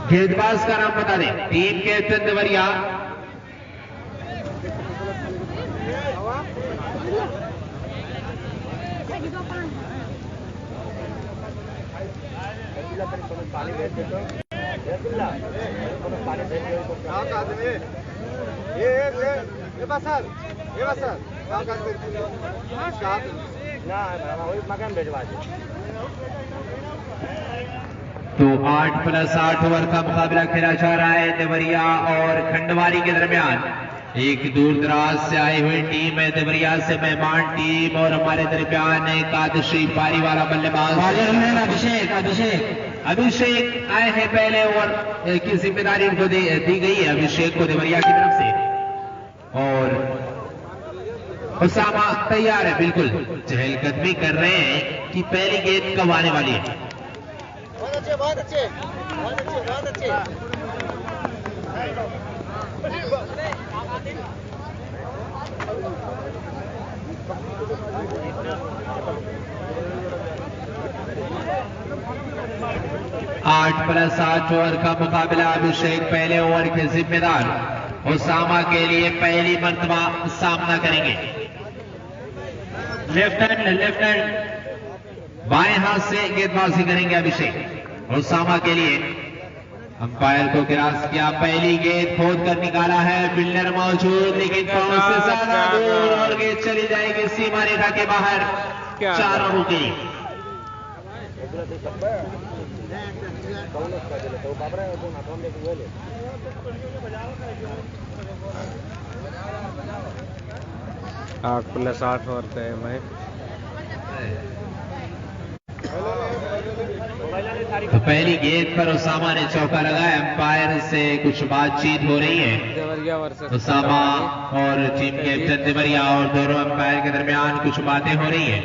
गेंदबाज का नाम बता दें। टीम कैप्टन देवरिया, तो 8+8 ओवर का मुकाबला खेला जा रहा है देवरिया और खंडवारी के दरमियान। एक दूर दराज से आई हुई टीम है देवरिया से मेहमान टीम, और हमारे दरमियान एकादशी पारी वाला बल्लेबाज अभिषेक आए हैं। पहले ओवर की जिम्मेदारी उनको दी गई है अभिषेक को देवरिया की तरफ से, और उसामा तैयार है, बिल्कुल चहलकदमी कर रहे हैं कि पहली गेंद कब आने वाली है। बहुत अच्छे 8+8 ओवर का मुकाबला। अभिषेक पहले ओवर के जिम्मेदार उसामा के लिए पहली मर्तबा सामना करेंगे। लेफ्ट हैंड बाएं हाथ से गेंदबाजी करेंगे अभिषेक। उसामा के लिए अंपायर को क्रॉस किया, पहली गेंद खोद कर निकाला है, फील्डर मौजूद लेकिन पांव से ज्यादा दूर, और गेंद चली जाएगी सीमा रेखा के बाहर 4 रनों के लिए। आठ प्लस 8 ओवर का है मैच। तो पहली गेंद पर उसामा ने चौका लगाया, अंपायर से कुछ बातचीत हो रही है। उसामा और टीम कैप्टन देवरिया और दोनों अंपायर के दरमियान कुछ बातें हो रही है।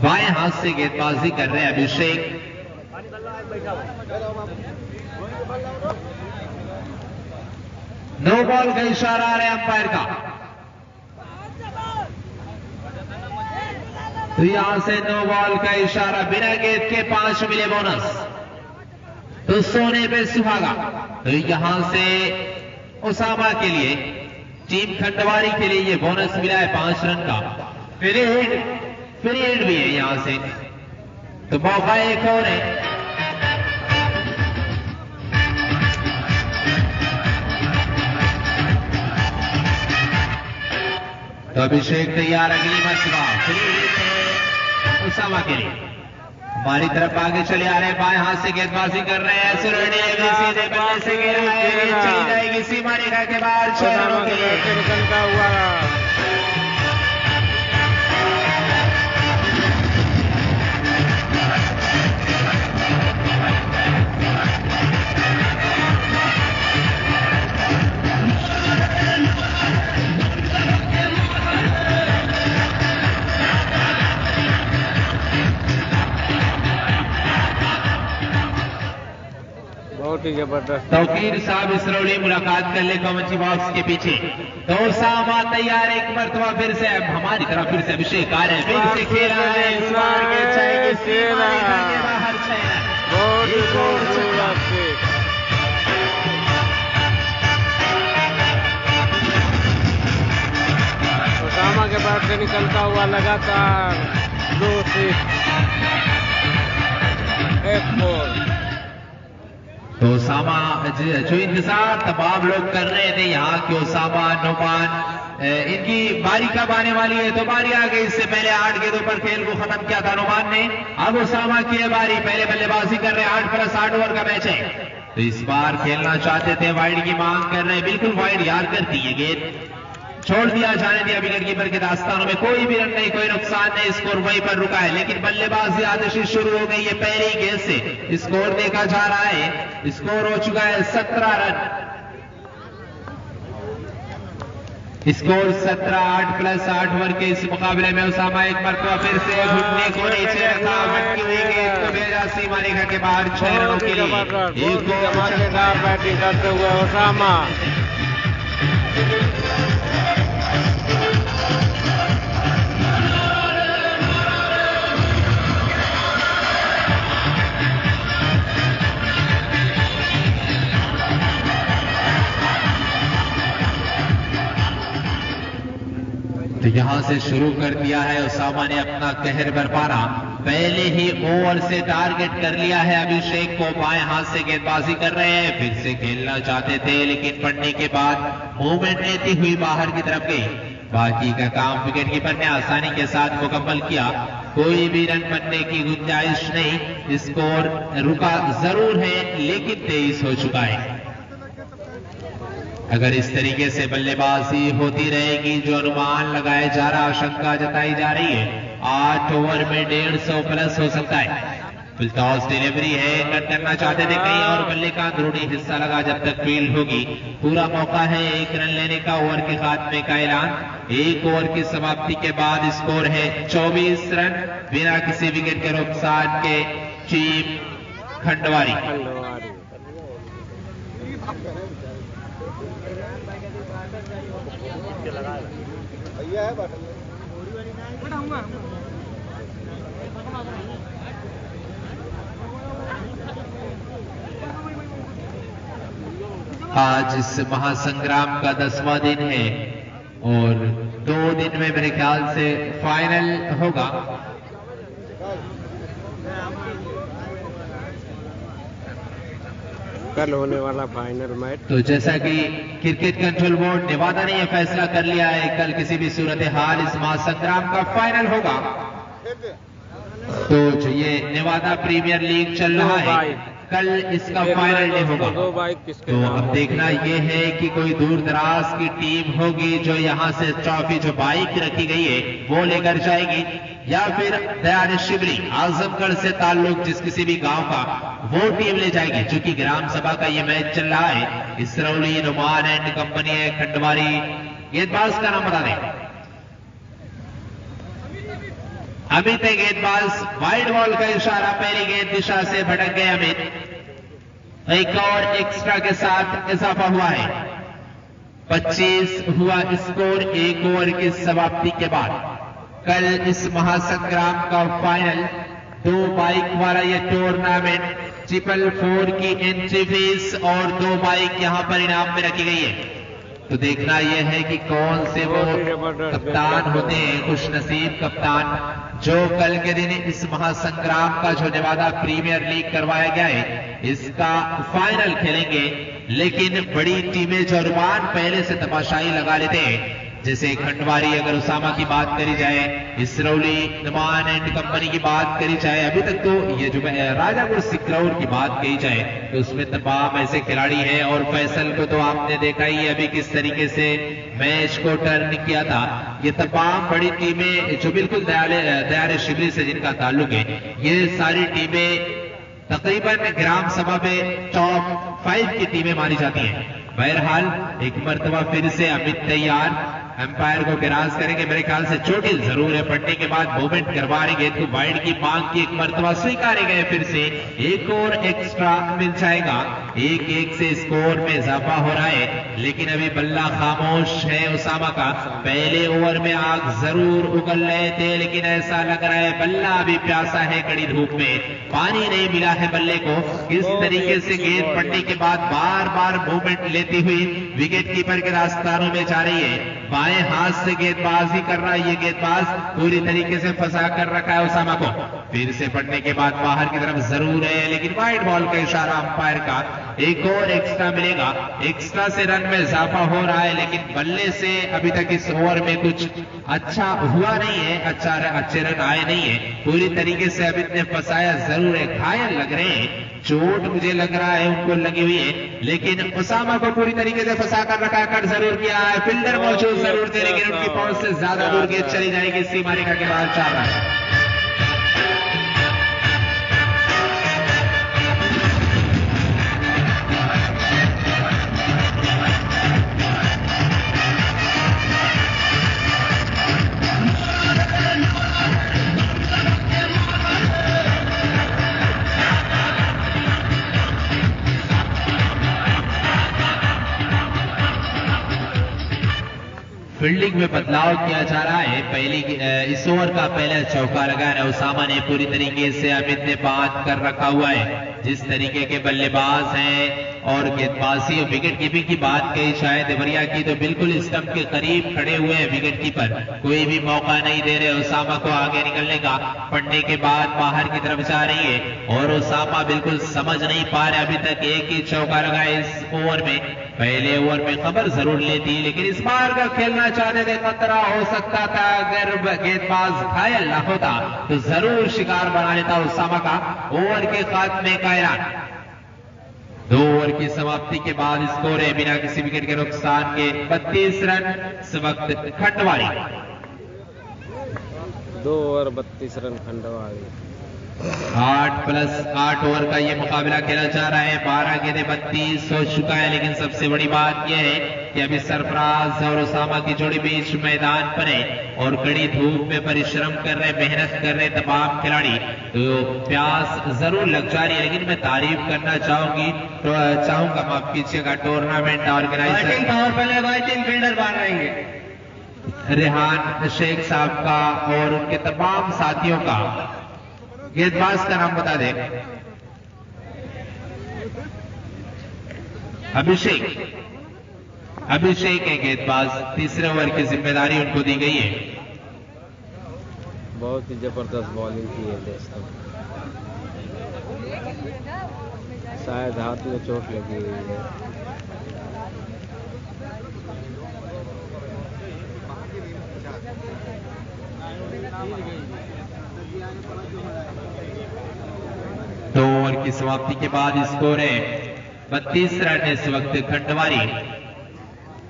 बाएं हाथ से गेंदबाजी कर रहे हैं अभिषेक। नो बॉल का इशारा आ रहा है अंपायर का, तो यहां से नो बॉल का इशारा, बिना गेंद के 5 मिले बोनस, तो सोने पे सुहागा। तो यहां से उसामा के लिए, टीम खंडवारी के लिए ये बोनस मिला है 5 रन का। पीरियड भी है यहां से, तो मौका एक और है। तो अभिषेक तैयार, अगली मर्तबा उसामा के लिए हमारी तरफ आगे चले आ रहे हैं, बाएं हाथ से गेंदबाजी कर रहे हैं, सीधे बल्ले से गेंद चली जाएगी सीमा रेखा के बाहर 6 रनों के लिए। जबरदस्त तौकीर साहब इसरौली मुलाकात कर ले कमेंट्री बॉक्स के पीछे। तो उसामा तैयार, एक मरतबा फिर से हमारी तरफ फिर से अभिषेक आ रहे हैं, फिर से खेल रहा है, इस बार के बाहर 6 उसामा के बाद से निकलता हुआ लगातार 2 से 1 बॉल। तो उसामा जो इंतजार तमाम लोग कर रहे थे यहाँ के उसामा नुमान इनकी बारी कब आने वाली है, तो बारी आ गई। इससे पहले 8 गेंदों पर खेल को खत्म किया था नुमान ने, अब उसामा की है बारी, पहले बल्लेबाजी कर रहे हैं। 8+8 ओवर का मैच है, तो इस बार खेलना चाहते थे, वाइड की मांग कर रहे हैं, बिल्कुल वाइड यार करती है गेंद, छोड़ दिया जाने दिया विकेट कीपर के दास्तानों में, कोई भी रन नहीं, कोई नुकसान नहीं, स्कोर वहीं पर रुका है। लेकिन बल्लेबाजी आतिशी शुरू हो गई है, पहली गेंद से स्कोर देखा जा रहा है, स्कोर हो चुका है 17 रन। स्कोर 17-8 प्लस 8 ओवर के इस मुकाबले में उसामा एक मरतबा फिर से घुटने को नीचे रखा, भटकी हुई गेंद को भेजा सीमा रेखा के बाहर 6 रनों के लिए। एक धमाकेदार बैटिंग करते हुए उसामा। तो यहां से शुरू कर दिया है उसामा ने अपना कहर बरपाना। पहले ही ओवर से टारगेट कर लिया है अभिषेक को, बाएं हाथ से गेंदबाजी कर रहे हैं, फिर से खेलना चाहते थे लेकिन पड़ने के बाद मूवमेंट लेती हुई बाहर की तरफ गई। बाकी का काम विकेट कीपर ने आसानी के साथ मुकम्मल किया, कोई भी रन बनने की गुंजाइश नहीं। स्कोर रुका जरूर है लेकिन 23 हो चुका है। अगर इस तरीके से बल्लेबाजी होती रहेगी जो अनुमान लगाया जा रहा, आशंका जताई जा रही है, 8 ओवर में 150 प्लस हो सकता है। फुल टॉस डिलीवरी है, कट करना चाहते थे कहीं और बल्ले का अंदरूनी हिस्सा लगा, जब तक फील्ड होगी पूरा मौका है 1 रन लेने का। ओवर के खात्मे का ऐलान 1 ओवर की समाप्ति के बाद स्कोर है 24 रन बिना किसी विकेट के नुकसान के। टीम खंडवारी आज इस महासंग्राम का 10वां दिन है और 2 दिन में मेरे ख्याल से फाइनल होगा। कल होने वाला फाइनल मैच। तो जैसा कि क्रिकेट कंट्रोल बोर्ड नेवादा ने यह फैसला कर लिया है, कल किसी भी सूरत हाल इस महासंग्राम का फाइनल होगा। तो जो ये नेवादा प्रीमियर लीग चल रहा है, कल इसका फाइनल डे होगा। तो अब देखना यह है कि कोई दूर दराज की टीम होगी जो यहां से ट्रॉफी जो बाइक रखी गई है वो लेकर जाएगी, या फिर दयानिधि शिवरी आजमगढ़ से ताल्लुक जिस किसी भी गांव का वो टीम ले जाएगी। चूंकि ग्राम सभा का ये मैच चल रहा है, इसरौली नुमान एंड कंपनी है खंडवारी। गेंदबाज का नाम बता दें, अमित है गेंदबाज। वाइड बॉल का इशारा, पहली गेंद दिशा से भटक गए अमित। एक और एक्स्ट्रा के साथ इजाफा हुआ है, 25 हुआ स्कोर 1 ओवर की समाप्ति के बाद। कल इस महासंग्राम का फाइनल 2 बाइक वाला ये टूर्नामेंट, 444 की एंट्री फीस और 2 बाइक यहां पर इनाम में रखी गई है। तो देखना यह है कि कौन से वो कप्तान होते हैं, खुश नसीब कप्तान, जो कल के दिन इस महासंग्राम का जो नेवादा प्रीमियर लीग करवाया गया है इसका फाइनल खेलेंगे। लेकिन बड़ी टीमें जो अनुमान पहले से तमाशाई लगा लेते हैं, जैसे खंडवारी, अगर उसामा की बात करी जाए, इसरौली नुमान एंड कंपनी की बात करी जाए, अभी तक तो ये जो राजापुर सिकरौर की बात कही जाए तो उसमें तमाम ऐसे खिलाड़ी हैं। और फैसल को तो आपने देखा ही अभी किस तरीके से मैच को टर्न किया था। ये तमाम बड़ी टीमें जो बिल्कुल दयानिधि शिवरी से जिनका ताल्लुक है, ये सारी टीमें तकरीबन ग्राम सभा में टॉप 5 की टीमें मानी जाती हैं। बहरहाल एक मर्तबा फिर से अमित तैयार, अंपायर को गिराज करेंगे। मेरे ख्याल से चोटिल जरूर है, पड़ने के बाद मूवमेंट करवा रहे, गेंद को वाइड की मांग की, एक मर्तबा स्वीकारे गए। फिर से एक और एक्स्ट्रा मिल जाएगा, 1-1 से स्कोर में इजाफा हो रहा है। लेकिन अभी बल्ला खामोश है उसामा का। पहले ओवर में आग जरूर उगल रहे थे, लेकिन ऐसा लग रहा है बल्ला अभी प्यासा है, कड़ी धूप में पानी नहीं मिला है बल्ले को। किस तरीके से गेंद पड़ने के बाद बार बार मूवमेंट लेती हुई विकेट कीपर के रास्तानों में जा रही है। बाएं हाथ से गेंदबाजी कर रहा है ये गेंदबाज, पूरी तरीके से फंसा कर रखा है उसामा को। फिर से पड़ने के बाद बाहर की तरफ जरूर है, लेकिन वाइड बॉल का इशारा अंपायर का। एक और एक्स्ट्रा मिलेगा, एक्स्ट्रा से रन में इजाफा हो रहा है, लेकिन बल्ले से अभी तक इस ओवर में कुछ अच्छा हुआ नहीं है, अच्छे रन आए नहीं है। पूरी तरीके से अभी ने फंसाया जरूर है, घायल लग रहे हैं, चोट मुझे लग रहा है उनको लगी हुई है, लेकिन उसामा को पूरी तरीके से फंसा कर रखा है। कट जरूर किया है, फील्डर मौजूद जरूर थे, लेकिन उनकी पहुंच से ज्यादा दूर गेंद चली जाएगी सीमा रेखा के बाहर। 4 रन। फील्डिंग में बदलाव किया जा रहा है। इस ओवर का पहला चौका लगाया उसामा ने पूरी तरीके से अमित ने बांध कर रखा हुआ है। जिस तरीके के बल्लेबाज हैं और गेंदबाजी और विकेट कीपिंग की बात कही शायद देवरिया की, तो बिल्कुल स्टंप के करीब खड़े हुए हैं विकेट कीपर, कोई भी मौका नहीं दे रहे उसामा को आगे निकलने का। पढ़ने के बाद बाहर की तरफ जा रही है और उसामा बिल्कुल समझ नहीं पा रहे अभी तक। एक ही चौका लगा इस ओवर में, पहले ओवर में खबर जरूर लेती, लेकिन इस बार का खेलना चाहते थे, खतरा हो सकता था। अगर गेंदबाज घायल ना होता तो जरूर शिकार बना लेता उसामा का। ओवर के खात्मे का ऐलान। 2 ओवर की समाप्ति के बाद स्कोर है बिना किसी विकेट के नुकसान के 32 रन। इस वक्त Khandwari 2 over 32 run Khandwari. 8+8 over का ये मुकाबला खेला जा रहा है। 12 गेंदें 32 हो चुका है, लेकिन सबसे बड़ी बात यह है कि अभी सरफराज और उसामा की जोड़ी बीच मैदान पर है और कड़ी धूप में परिश्रम कर रहे, मेहनत कर रहे तमाम खिलाड़ी, तो प्यास जरूर लग जा रही है। लेकिन मैं तारीफ करना चाहूंगा माफ कीजिएगा, टूर्नामेंट ऑर्गेनाइजर फील्डर बाहर रहेंगे रेहान शेख साहब का और उनके तमाम साथियों का। गेंदबाज का नाम बता दें। अभिषेक है गेंदबाज। तीसरे ओवर की जिम्मेदारी उनको दी गई है। बहुत ही जबरदस्त बॉलिंग की है दोस्तों, शायद हाथ में चोट लगी हुई है। दो ओवर की समाप्ति के बाद स्कोर है 32 रन इस वक्त खंडवारी।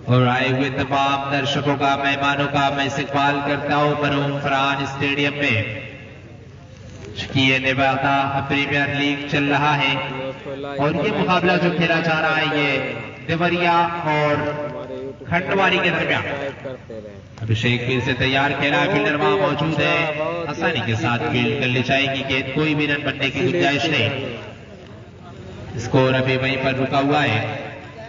और आए हुए तमाम दर्शकों का, मेहमानों का मैं इस्तकबाल करता हूं मरहूम फरहान स्टेडियम में। चूंकि ये नेवादा प्रीमियर लीग चल रहा है और ये मुकाबला जो खेला जा रहा है ये देवरिया और खंडवारी के दरमियान। अभिषेक फिर से तैयार खेला, फील्डर वहां मौजूद है, आसानी के साथ फील्ड कर ले जाएगी गेंद, कोई भी रन बनने की गुंजाइश नहीं। स्कोर अभी वहीं पर रुका हुआ है।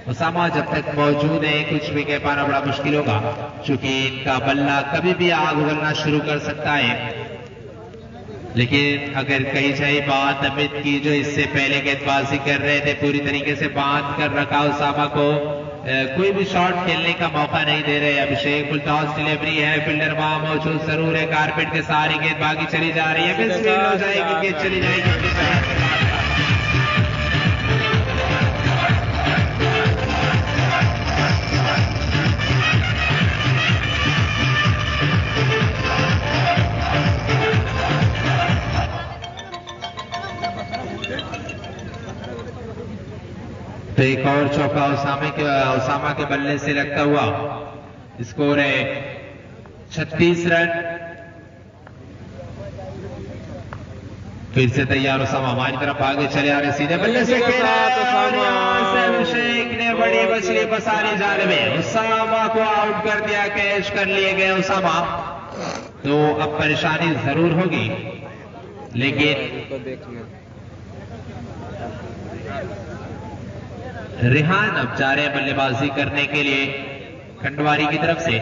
उसामा जब तक मौजूद है कुछ भी कह पाना बड़ा मुश्किल होगा, क्योंकि इनका बल्ला कभी भी आग उगलना शुरू कर सकता है। लेकिन अगर कही जाए बात अमित की, जो इससे पहले गेंदबाजी कर रहे थे, पूरी तरीके से बांध कर रखा उसामा को, कोई भी शॉट खेलने का मौका नहीं दे रहे। अभिषेक फुल टॉस डिलीवरी है, फील्डर वहां मौजूद जरूर है, कारपेट के सारी गेंद बागी चली जा रही है, मिस फील्ड हो जाएगी, गेंद चली जाएगी। तो एक और चौका उसामा के बल्ले से लगता हुआ। स्कोर है 36 रन। फिर से तैयार उसामा हमारी तरफ आगे चले आ रहे, सीधे बल्ले से खेला अभिषेक ने बड़ी मछली फंसा ली जाल में, उसामा को आउट कर दिया, कैच कर लिए गए उसामा। तो अब परेशानी जरूर होगी, लेकिन रेहान अब जा रहे हैं बल्लेबाजी करने के लिए खंडवारी की तरफ से,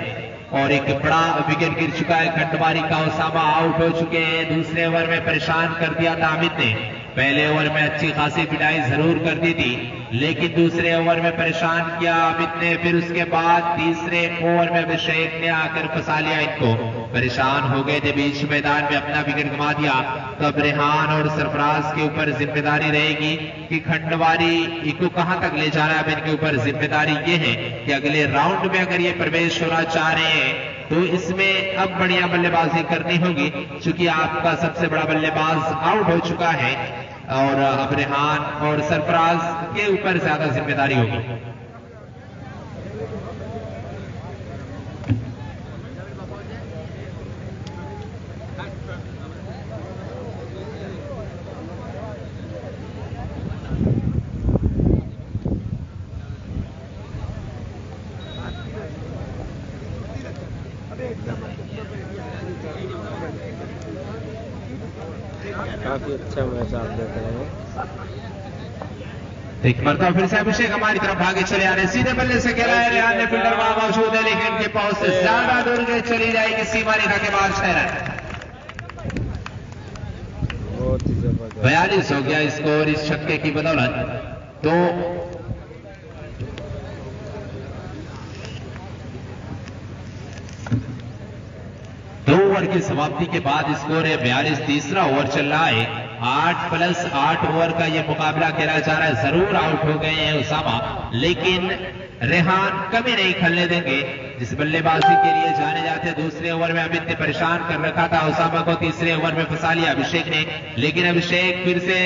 और एक बड़ा विकेट गिर चुका है खंडवारी का। उसामा आउट हो चुके हैं। दूसरे ओवर में परेशान कर दिया था अमित ने, पहले ओवर में अच्छी खासी पिटाई जरूर कर दी थी, लेकिन दूसरे ओवर में परेशान किया अमित ने। फिर उसके बाद तीसरे ओवर में अभिषेक ने आकर फंसा लिया इनको, परेशान हो गए थे, बीच मैदान में अपना विकेट गंवा दिया। तो अब रेहान और सरफराज के ऊपर जिम्मेदारी रहेगी कि खंडवारी को कहां तक ले जाना है। अब इनके ऊपर जिम्मेदारी ये है कि अगले राउंड में अगर ये प्रवेश होना चाह रहे हैं तो इसमें अब बढ़िया बल्लेबाजी करनी होगी, क्योंकि आपका सबसे बड़ा बल्लेबाज आउट हो चुका है और अब रेहान और सरफराज के ऊपर ज्यादा जिम्मेदारी होगी। काफी अच्छा मैच आप देख रहे हैं। एक मरतबा फिर से अभिषेक हमारी तरफ भागे चले आ रहे, सीधे बल्ले से खेला है, रेहान ने फील्डर वहां मौजूद है लेकिन इनके पास से ज्यादा दूर के चली जाएगी सीमा रेखा के बाद 6 रन। 42 हो गया स्कोर इस छक्के की बदौलत। तो 2 ओवर की समाप्ति के बाद स्कोर है 42। तीसरा ओवर चल रहा है, 8+8 ओवर का यह मुकाबला खेला जा रहा है। जरूर आउट हो गए हैं उसामा, लेकिन रेहान कभी नहीं खेलने देंगे। जिस बल्लेबाजी के लिए जाने जाते दूसरे ओवर में अमित ने परेशान कर रखा था उसामा को, तीसरे ओवर में फंसा लिया अभिषेक ने, लेकिन अभिषेक फिर से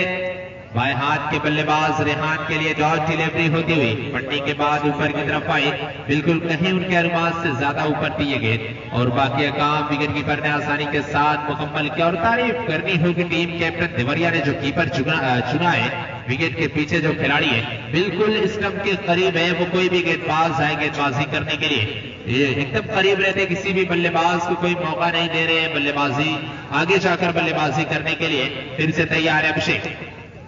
बाएं हाथ के बल्लेबाज रेहान के लिए डॉट डिलीवरी होती हुई पट्टी के बाद ऊपर की तरफ आई, बिल्कुल कहीं उनके अनुमान से ज्यादा ऊपर दिए गए और बाकी काम विकेट कीपर ने आसानी के साथ मुकम्मल किया। और तारीफ करनी होगी टीम कैप्टन देवरिया ने जो कीपर चुना है, विकेट के पीछे जो खिलाड़ी है बिल्कुल स्टंप के करीब है, वो कोई भी गेंदबाज आए गेंदबाजी करने के लिए ये एकदम करीब रहते, किसी भी बल्लेबाज को कोई मौका नहीं दे रहे बल्लेबाजी आगे जाकर बल्लेबाजी करने के लिए। फिर से तैयार है अभिषेक,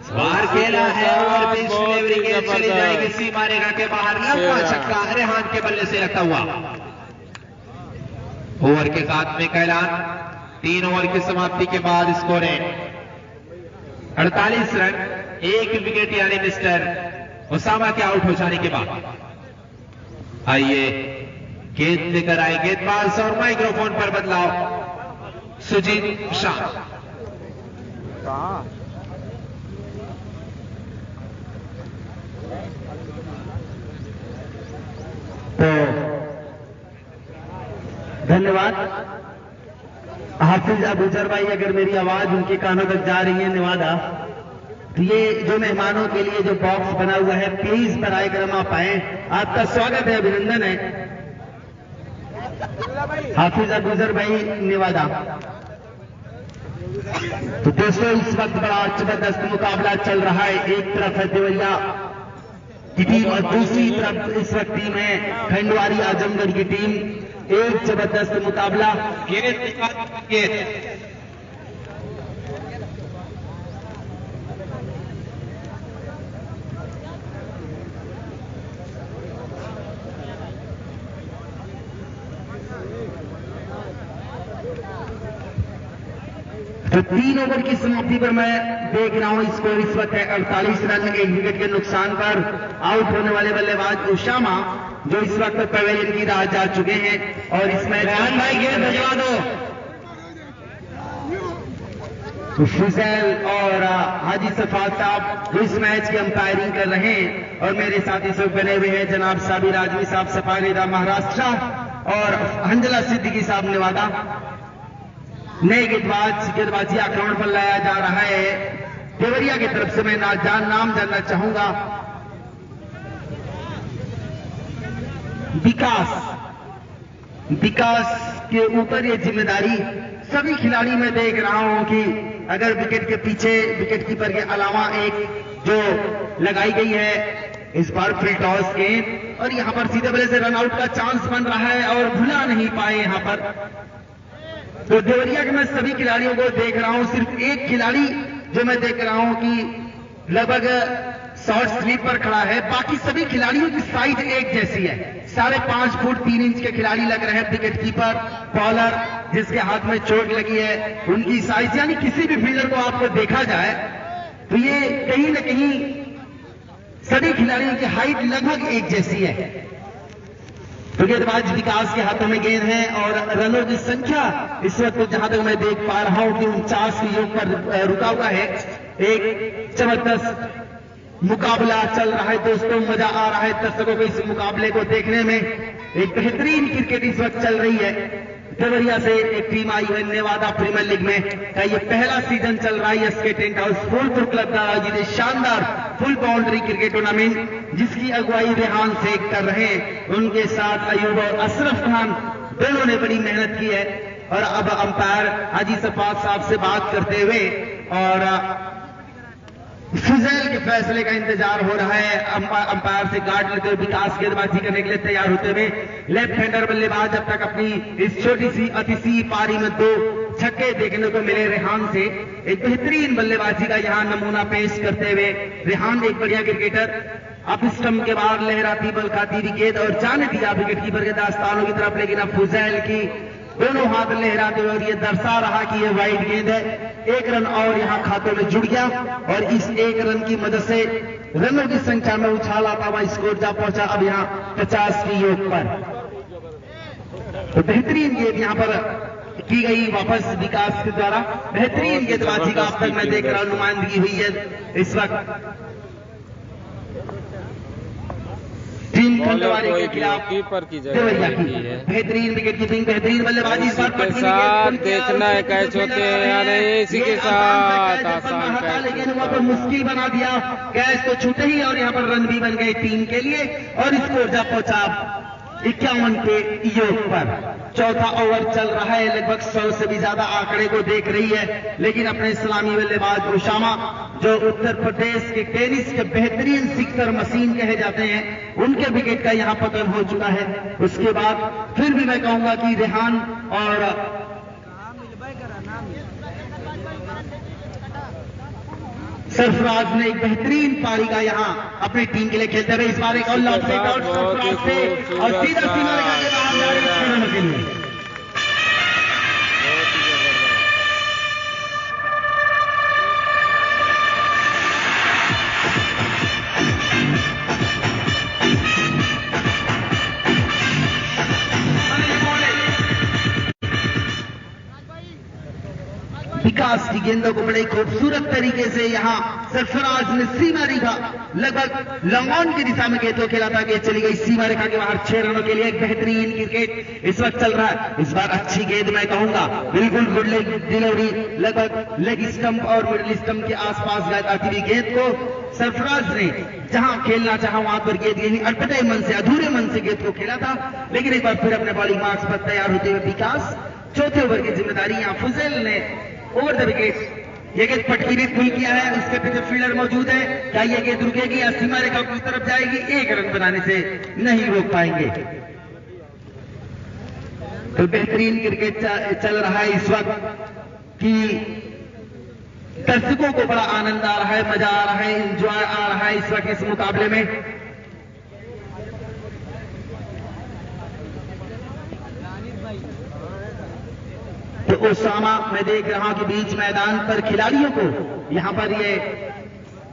बाहर खेला है और पिच डिलीवरी के चली जाएगी सीमा रेखा के बाहर, लंबा छक्का रेहान के बल्ले से लगता हुआ। ओवर के खात्मे का ऐलान। 3 ओवर की समाप्ति के बाद स्कोर है 48 रन, 1 विकेट यानी मिस्टर उसामा के आउट हो जाने के बाद। आइए गेंद लेकर आए गेंदबाज और माइक्रोफोन पर बदलाव। सुजीत शाह तो धन्यवाद हाफिज अबूजर भाई, अगर मेरी आवाज उनके कानों तक जा रही है निवादा, तो ये जो मेहमानों के लिए जो बॉक्स बना हुआ है प्लीज बराए करम आप आए, आपका स्वागत है, अभिनंदन है। हाफिज अबूजर भाई निवादा। तो दोस्तों इस वक्त बड़ा जबरदस्त मुकाबला चल रहा है, एक तरफ है देवरिया की टीम और दूसरी तरफ इस वक्त टीम है खंडवारी आजमगढ़ की टीम। एक जबरदस्त मुकाबला। तो 3 ओवर की समाप्ति पर मैं देख रहा हूं स्कोर इस वक्त है 48 रन, 1 विकेट के नुकसान पर आउट होने वाले बल्लेबाज उसामा जो इस वक्त पवेलियन की राह जा चुके हैं। और इसमें रेहान भाई गेंद भिजवा दो। तो फुजैल और हाजी सफात साहब जो इस मैच की अंपायरिंग कर रहे हैं, और मेरे साथ इस वक्त बने हुए हैं जनाब साबिर आजमी साहब सफारीदा महाराष्ट्र और हंजला सिद्दीकी साहब नेवादा। नए गेंदबाजी आक्रमण पर लाया जा रहा है देवरिया की तरफ से। मैं नाम जानना चाहूंगा विकास के ऊपर ये जिम्मेदारी सभी खिलाड़ी मैं देख रहा हूं कि अगर विकेट के पीछे विकेट कीपर के अलावा एक जो लगाई गई है इस बार फुल टॉस गेंद, और यहां पर सीधे बल्ले से रन आउट का चांस बन रहा है और भुला नहीं पाए यहां पर। तो देवरिया के मैं सभी खिलाड़ियों को देख रहा हूं, सिर्फ एक खिलाड़ी जो मैं देख रहा हूं कि लगभग शॉर्ट स्लीप पर खड़ा है, बाकी सभी खिलाड़ियों की साइज एक जैसी है। 5.5 फुट 3 इंच के खिलाड़ी लग रहे हैं, विकेट कीपर, बॉलर जिसके हाथ में चोट लगी है उनकी साइज, यानी किसी भी फील्डर को आपको देखा जाए तो ये कहीं ना कहीं सभी खिलाड़ियों की हाइट लगभग एक जैसी है। तो गेंदबाज विकास के हाथों में गेंद है और रनों की संख्या इस वक्त जहां तक मैं देख पा रहा हूं कि 49 के योग पर रुका हुआ है। एक जबरदस्त मुकाबला चल रहा है दोस्तों, मजा आ रहा है दर्शकों को इस मुकाबले को देखने में। एक बेहतरीन क्रिकेट इस वक्त चल रही है। देवरिया से एक टीम आई है नेवादा प्रीमियर लीग में का ये पहला सीजन चल रहा है। SK tent house Phulpur club द्वारा आयोजित शानदार फुल बाउंड्री क्रिकेट टूर्नामेंट जिसकी अगुवाई रेहान शेख कर रहे हैं, उनके साथ अयूब और अशरफ खान दोनों ने बड़ी मेहनत की है। और अब अंपायर हाजी सफात साहब से बात करते हुए और फुजैल के फैसले का इंतजार हो रहा है। अंपायर से गार्ड लेते हुए विकास गेंदबाजी करने के लिए तैयार होते हुए लेफ्ट हैंडर बल्लेबाज जब तक अपनी इस छोटी सी अति सी पारी में 2 छक्के देखने को मिले रेहान से। एक बेहतरीन बल्लेबाजी का यहां नमूना पेश करते हुए रेहान एक बढ़िया क्रिकेटर, अब स्टंप के बाहर लहराती बल खाती विकेट और जाने दिया विकेट कीपर के दास्तानों की तरफ, लेकिन अब फुजैल की दोनों हाथ लहराते हुए और ये दर्शा रहा कि यह वाइड गेंद है। 1 रन और यहां खातों में जुड़ गया और इस 1 रन की मदद से रनों की संख्या में उछाल आता हुआ स्कोर जा पहुंचा अब यहां 50 की योग पर। तो बेहतरीन गेंद यहां पर की गई वापस विकास के द्वारा। बेहतरीन गेंदबाजी का अब तक मैं देख रहा हूं नुमाइंदगी हुई है इस वक्त टीम खंडवारी के खिलाफ कीपर की देवरिया की है। बेहतरीन विकेट कीपिंग, बेहतरीन बल्लेबाजी इस बार के साथ देखना है कैच होते हैं या नहीं। इसी के साथ आसान कैच, लेकिन वहां पर मुश्किल बना दिया। कैच तो छूटे ही और यहां पर रन भी बन गए टीम के लिए और स्कोर जा पहुंचा 51 के योग पर। चौथा ओवर चल रहा है, लगभग 100 से भी ज्यादा आंकड़े को देख रही है, लेकिन अपने सलामी बल्लेबाज ओसामा जो उत्तर प्रदेश के टेनिस के बेहतरीन सिक्सर मशीन कहे जाते हैं, उनके विकेट का यहां पतन हो चुका है। उसके बाद फिर भी मैं कहूंगा कि रेहान और सरफराज ने एक बेहतरीन पारी का यहां अपनी टीम के लिए खेलते हुए इस बार एक और लॉन्ग से सरफराज से और सीधा सीमा रेखा के बाहर जा रही है 6 रनों के लिए। विकास की गेंदों को बड़े खूबसूरत तरीके से यहां सरफराज ने सीमा रेखा लगभग लॉन्ग ऑन की दिशा में गेंद को खेला था। गेंद चली गई सीमा रेखा के बाहर 6 रनों के लिए। एक बेहतरीन क्रिकेट इस वक्त चल रहा है। इस बार अच्छी गेंद मैं कहूंगा, बिल्कुल गुड लेग डिलीवरी, लगभग लेग स्टंप और मिडिल स्टंप के आसपास आती हुई गेंद को सरफराज ने जहां खेलना चाहा वहां पर गेंद अटपटे मन से, अधूरे मन से गेंद को खेला था, लेकिन एक बार फिर अपने बॉलिंग मार्क्स पर तैयार होते हुए विकास चौथे ओवर की जिम्मेदारी यहां फुजैल ने ओवर द विकेट ये गेंद पटकीने फुल किया है। उसके पीछे फील्डर मौजूद है, क्या ये गेंद रुकेगी या सीमा रेखा की तरफ जाएगी? 1 रन बनाने से नहीं रोक पाएंगे। तो बेहतरीन क्रिकेट चल रहा है इस वक्त कि दर्शकों को बड़ा आनंद आ रहा है, मजा आ रहा है, एंजॉय आ रहा है इस वक्त इस मुकाबले में। तो ओसामा मैं देख रहा हूं कि बीच मैदान पर खिलाड़ियों को यहां पर ये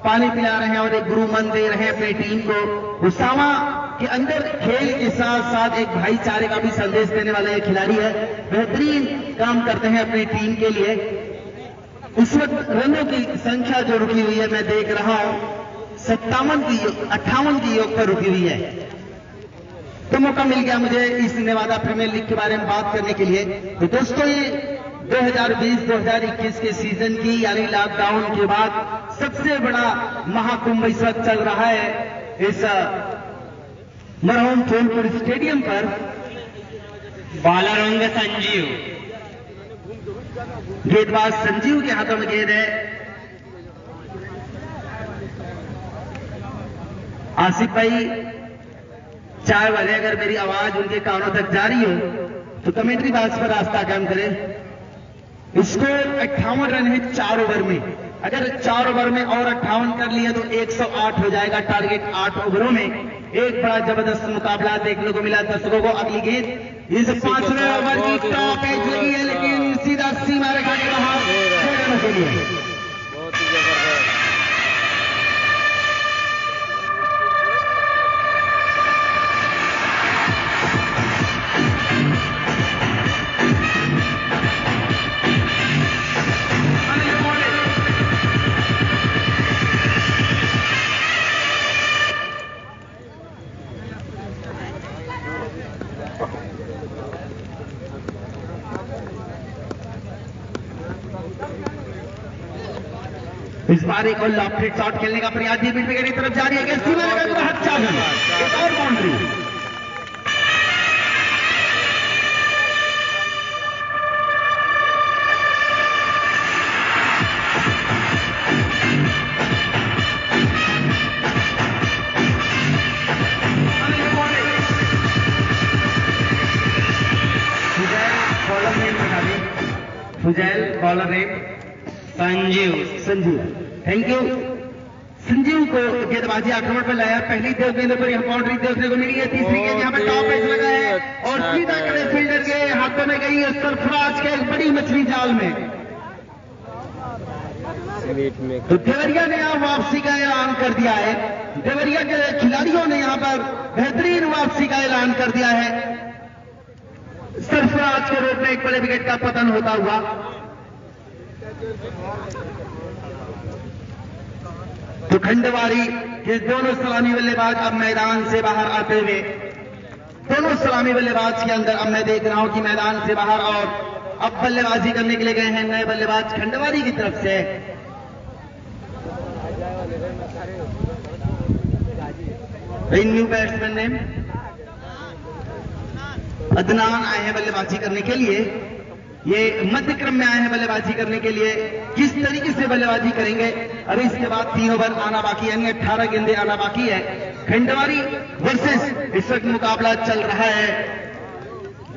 पानी पिला रहे हैं और एक गुरुमन दे रहे हैं अपनी टीम को। ओसामा के अंदर खेल के साथ साथ एक भाईचारे का भी संदेश देने वाला ये खिलाड़ी है, बेहतरीन काम करते हैं अपनी टीम के लिए। इस वक्त रनों की संख्या जो रुकी हुई है मैं देख रहा हूं 58 की योग पर रुकी हुई है। तो मौका मिल गया मुझे इस नेवादा प्रीमियर लीग के बारे में बात करने के लिए। तो दोस्तों ये 2020-2021 के सीजन की यानी लॉकडाउन के बाद सबसे बड़ा महाकुंभ इस वक्त चल रहा है इस मरहूम फूलपुर स्टेडियम पर। बालारंग संजीव, गेंदबाज संजीव के हाथों में गेंद है। आसिफ भाई चाय वाले अगर मेरी आवाज उनके कानों तक जा रही हो तो कमेंट्री बॉक्स पर रास्ता काम करें। स्कोर 58 रन है 4 ओवर में। अगर 4 ओवर में और 58 कर लिया तो 108 हो जाएगा टारगेट 8 ओवरों में। एक बड़ा जबरदस्त मुकाबला देखने को मिला दर्शकों को। अगली गेंद इस 5वें ओवर की टॉप एज लगी है, लेकिन सीधा सीमा रेखा के बाहर 6 रनों के लिए। बहुत ही जबरदस्त। इस बार एक और लॉफ्टेड शॉट खेलने का प्रयास मिड विकेट की तरफ जारी है। सीमा रेखा के बाहर 4 रन, एक और boundary. Bowler name Sanjeev. Thank you. Sanjeev को गेंदबाजी आक्रमण पर लाया। पहली दो गेंदों पर यहाँ बाउंड्री देखने को मिली है। तीसरी गेंद यहाँ पर टॉप एज लगा है और सीधा करे फील्डर के हाथों में गई है सरफराज के एक बड़ी मछली जाल में। तो देवरिया ने यहाँ वापसी का ऐलान कर दिया है। देवरिया के खिलाड़ियों ने यहाँ पर बेहतरीन वापसी का ऐलान कर दिया है। सरफराज के रूप में एक बड़े विकेट का पतन होता हुआ। तो खंडवारी के दोनों सलामी बल्लेबाज अब मैदान से बाहर आते हुए, दोनों सलामी बल्लेबाज के अंदर अब मैं देख रहा हूं कि मैदान से बाहर और अब बल्लेबाजी करने के लिए गए हैं नए बल्लेबाज खंडवारी की तरफ से। न्यू बैट्समैन नेम अदनान आए हैं बल्लेबाजी करने के लिए। ये मध्य क्रम में आए हैं बल्लेबाजी करने के लिए। किस तरीके से बल्लेबाजी करेंगे अभी इसके बाद 3 ओवर आना बाकी है, यानी 18 गेंदें आना बाकी है। खंडवारी वर्सेस इस वक्त मुकाबला चल रहा है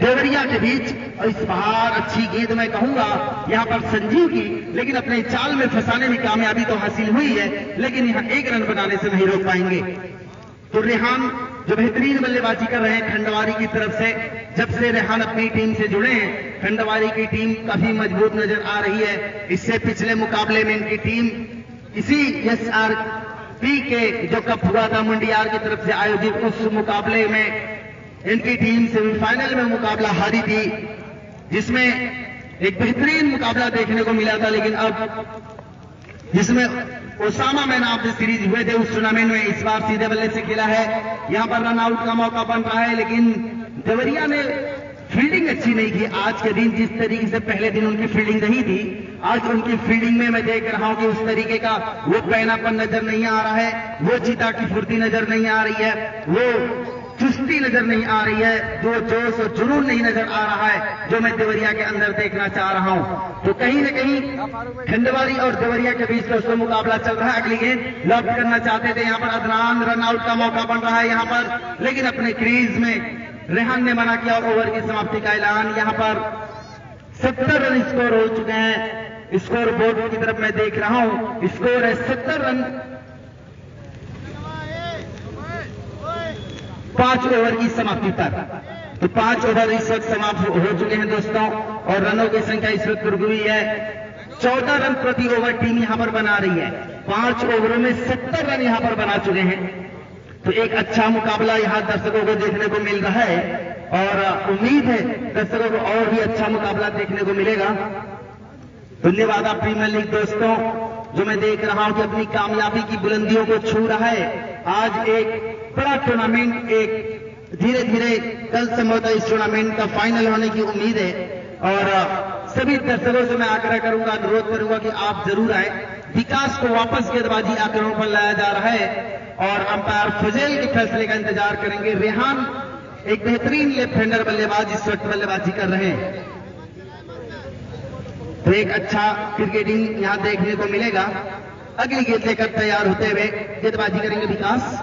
देवरिया के बीच। और इस बार अच्छी गेंद मैं कहूंगा यहां पर संजीव की, लेकिन अपने चाल में फंसाने में कामयाबी तो हासिल हुई है, लेकिन यहां 1 रन बनाने से नहीं रोक पाएंगे। तो रेहान जो बेहतरीन बल्लेबाजी कर रहे हैं खंडवारी की तरफ से। जब से रेहान अपनी टीम से जुड़े हैं खंडवारी की टीम काफी मजबूत नजर आ रही है। इससे पिछले मुकाबले में इनकी टीम इसी SRP के जो कप हुआ था मुंडियार की तरफ से आयोजित, उस मुकाबले में इनकी टीम सेमीफाइनल में मुकाबला हारी थी, जिसमें एक बेहतरीन मुकाबला देखने को मिला था। लेकिन अब जिसमें Osama man of the series हुए थे उस टूर्नामेंट में इस बार सीधे बल्ले से खेला है। यहां पर रन आउट का मौका बन रहा है, लेकिन देवरिया ने फील्डिंग अच्छी नहीं की आज के दिन। जिस तरीके से पहले दिन उनकी फील्डिंग नहीं थी, आज उनकी फील्डिंग में मैं देख रहा हूं कि उस तरीके का वो पैनापन नजर नहीं आ रहा है, वो चीता की फुर्ती नजर नहीं आ रही है, वो चुस्ती नजर नहीं आ रही है, जो जोश और जुनून नहीं नजर आ रहा है जो मैं देवरिया के अंदर देखना चाह रहा हूं। तो कहीं न कहीं खंडवारी और देवरिया के बीच दोस्तों मुकाबला चल रहा है। अगली गेंद लॉफ्ट करना चाहते थे, यहां पर अदनान रन आउट का मौका बन रहा है यहां पर, लेकिन अपने क्रीज में रेहान ने मना किया और ओवर की समाप्ति का ऐलान। यहां पर 70 रन स्कोर हो चुके हैं। स्कोर बोर्ड की तरफ मैं देख रहा हूं, स्कोर है 70 रन 5 ओवर की समाप्ति पर। तो 5 ओवर इस वक्त समाप्त हो चुके हैं दोस्तों, और रनों की संख्या इस वक्त रुक हुई है। 14 रन प्रति ओवर टीम यहां पर बना रही है। 5 ओवरों में 70 रन यहां पर बना चुके हैं। तो एक अच्छा मुकाबला यहां दर्शकों को देखने को मिल रहा है, और उम्मीद है दर्शकों को और भी अच्छा मुकाबला देखने को मिलेगा। धन्यवाद प्रीमियर लीग दोस्तों, जो मैं देख रहा हूं कि अपनी कामयाबी की बुलंदियों को छू रहा है। आज एक बड़ा टूर्नामेंट, एक धीरे धीरे कल संभवतः इस टूर्नामेंट का फाइनल होने की उम्मीद है, और सभी दर्शकों से मैं आग्रह करूंगा, अनुरोध करूंगा कि आप जरूर आए। विकास को वापस गेंदबाजी आक्रमण पर लाया जा रहा है और अंपायर फजेल के फैसले का इंतजार करेंगे। रेहान एक बेहतरीन लेफ्ट हैंडर बल्लेबाज इस वक्त बल्लेबाजी कर रहे हैं। तो एक अच्छा क्रिकेटिंग यहां देखने को मिलेगा। अगली गेंद लेकर तैयार होते हुए गेंदबाजी करेंगे विकास।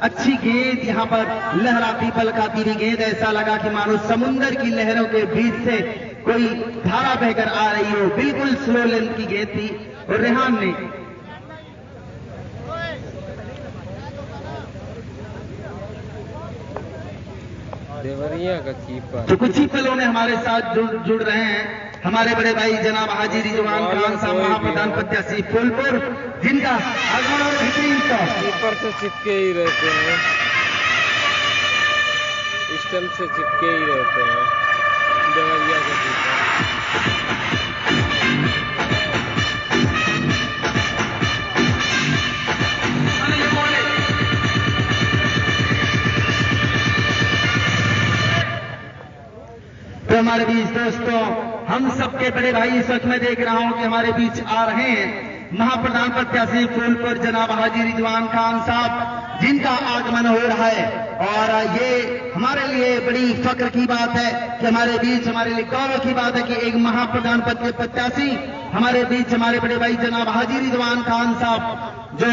अच्छी गेंद यहां पर लहराती पलकाती हुई गेंद, ऐसा लगा कि मानो समुंदर की लहरों के बीच से कोई धारा बहकर आ रही हो। बिल्कुल स्लो लेंथ की गेंद थी और रेहान ने देवरिया का कीपर। तो कुछ ही पलों में हमारे साथ जुड़ रहे हैं हमारे बड़े भाई जनाब हाजी रिजवान खान साहब, महाप्रधान प्रत्याशी फूलपुर, जिनका आगमन और बेहतरीन कीपर से चिपके ही रहते हैं, स्टंप से चिपके ही रहते हैं देवरिया के कीपर। तो हमारे बीच दोस्तों हम सबके बड़े भाई इस वक्त मैं देख रहा हूं कि हमारे बीच आ रहे हैं महाप्रधान प्रत्याशी फूलपुर जनाब हाजी रिजवान खान साहब, जिनका आगमन हो रहा है। और ये हमारे लिए बड़ी फक्र की बात है कि हमारे बीच, हमारे लिए गौरव की बात है कि एक महाप्रधान पद के प्रत्याशी हमारे बीच हमारे बड़े भाई जनाब हाजी रिजवान खान साहब, जो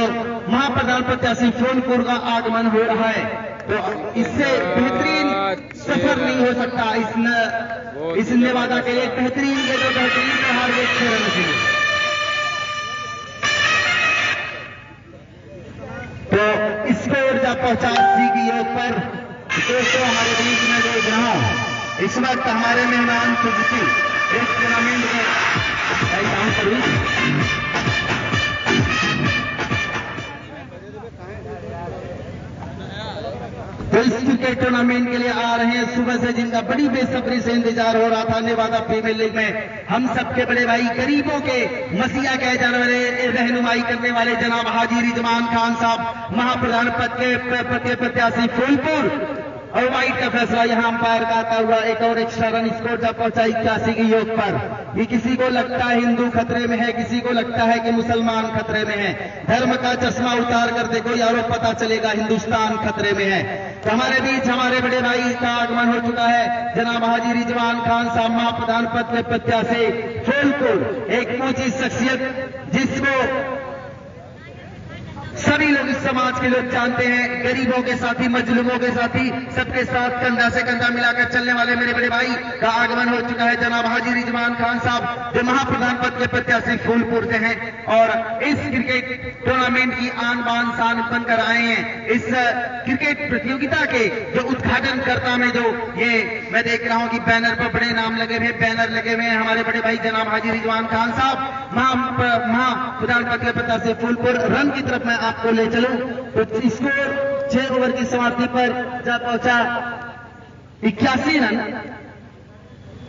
महाप्रधान प्रत्याशी फूलपुर का आगमन हो रहा है। तो इससे बेहतरीन सफर नहीं हो सकता। इस नेवादा के लिए बेहतरीन गेंद और बेहतरीन प्रहार के 6 रन के लिए। तो स्कोर जब पहुंचा 80 की योग पर दोस्तों हमारे बीच में देख रहा हूं इस वक्त हमारे मेहमान सुजुकी इस टूर्नामेंट में तो इस क्रिकेट टूर्नामेंट के लिए आ रहे हैं सुबह से, जिनका बड़ी बेसब्री से इंतजार हो रहा था। नेवादा प्रीमियर लीग में हम सबके बड़े भाई, गरीबों के मसीहा कहे जाने वाले, रहनुमाई करने वाले जनाब हाजी रिजवान खान साहब, महाप्रधान पद के प्रत्याशी फूलपुर, और वाइट का फैसला यहां अंपायर का आता हुआ। एक और एक्स्ट्रा रन स्कोर जब पहुंचा 81 की योग पर। ये किसी को लगता है हिंदू खतरे में है, किसी को लगता है कि मुसलमान खतरे में है। धर्म का चश्मा उतार कर देखो यारो, पता चलेगा हिंदुस्तान खतरे में है। तो हमारे बीच हमारे बड़े भाई का आगमन हो चुका है, जनाब हाजी रिजवान खान साहब, महाप्रधान पद के प्रत्याशी फूलपुर, एक ऊंची शख्सियत जिसको सभी लोग इस समाज के लोग जानते हैं। गरीबों के साथी, मजलूमों के साथी, सबके साथ कंधा से कंधा मिलाकर चलने वाले मेरे बड़े भाई का आगमन हो चुका है, जनाब हाजी रिजवान खान साहब, जो महाप्रधान पद के प्रत्याशी फूलपुर से हैं और इस क्रिकेट टूर्नामेंट की आन बान शान बनकर आए हैं। इस क्रिकेट प्रतियोगिता के जो उद्घाटनकर्ता में जो ये मैं देख रहा हूं कि बैनर पर बड़े नाम लगे हुए, बैनर लगे हुए हैं, हमारे बड़े भाई जनाब हाजी रिजवान खान साहब, महाप्रधान पद के प्रत्याशी फूलपुर। रन की तरफ मैं आपको ले चलूं तो स्कोर 6 ओवर की समाप्ति पर जब पहुंचा 81 रन।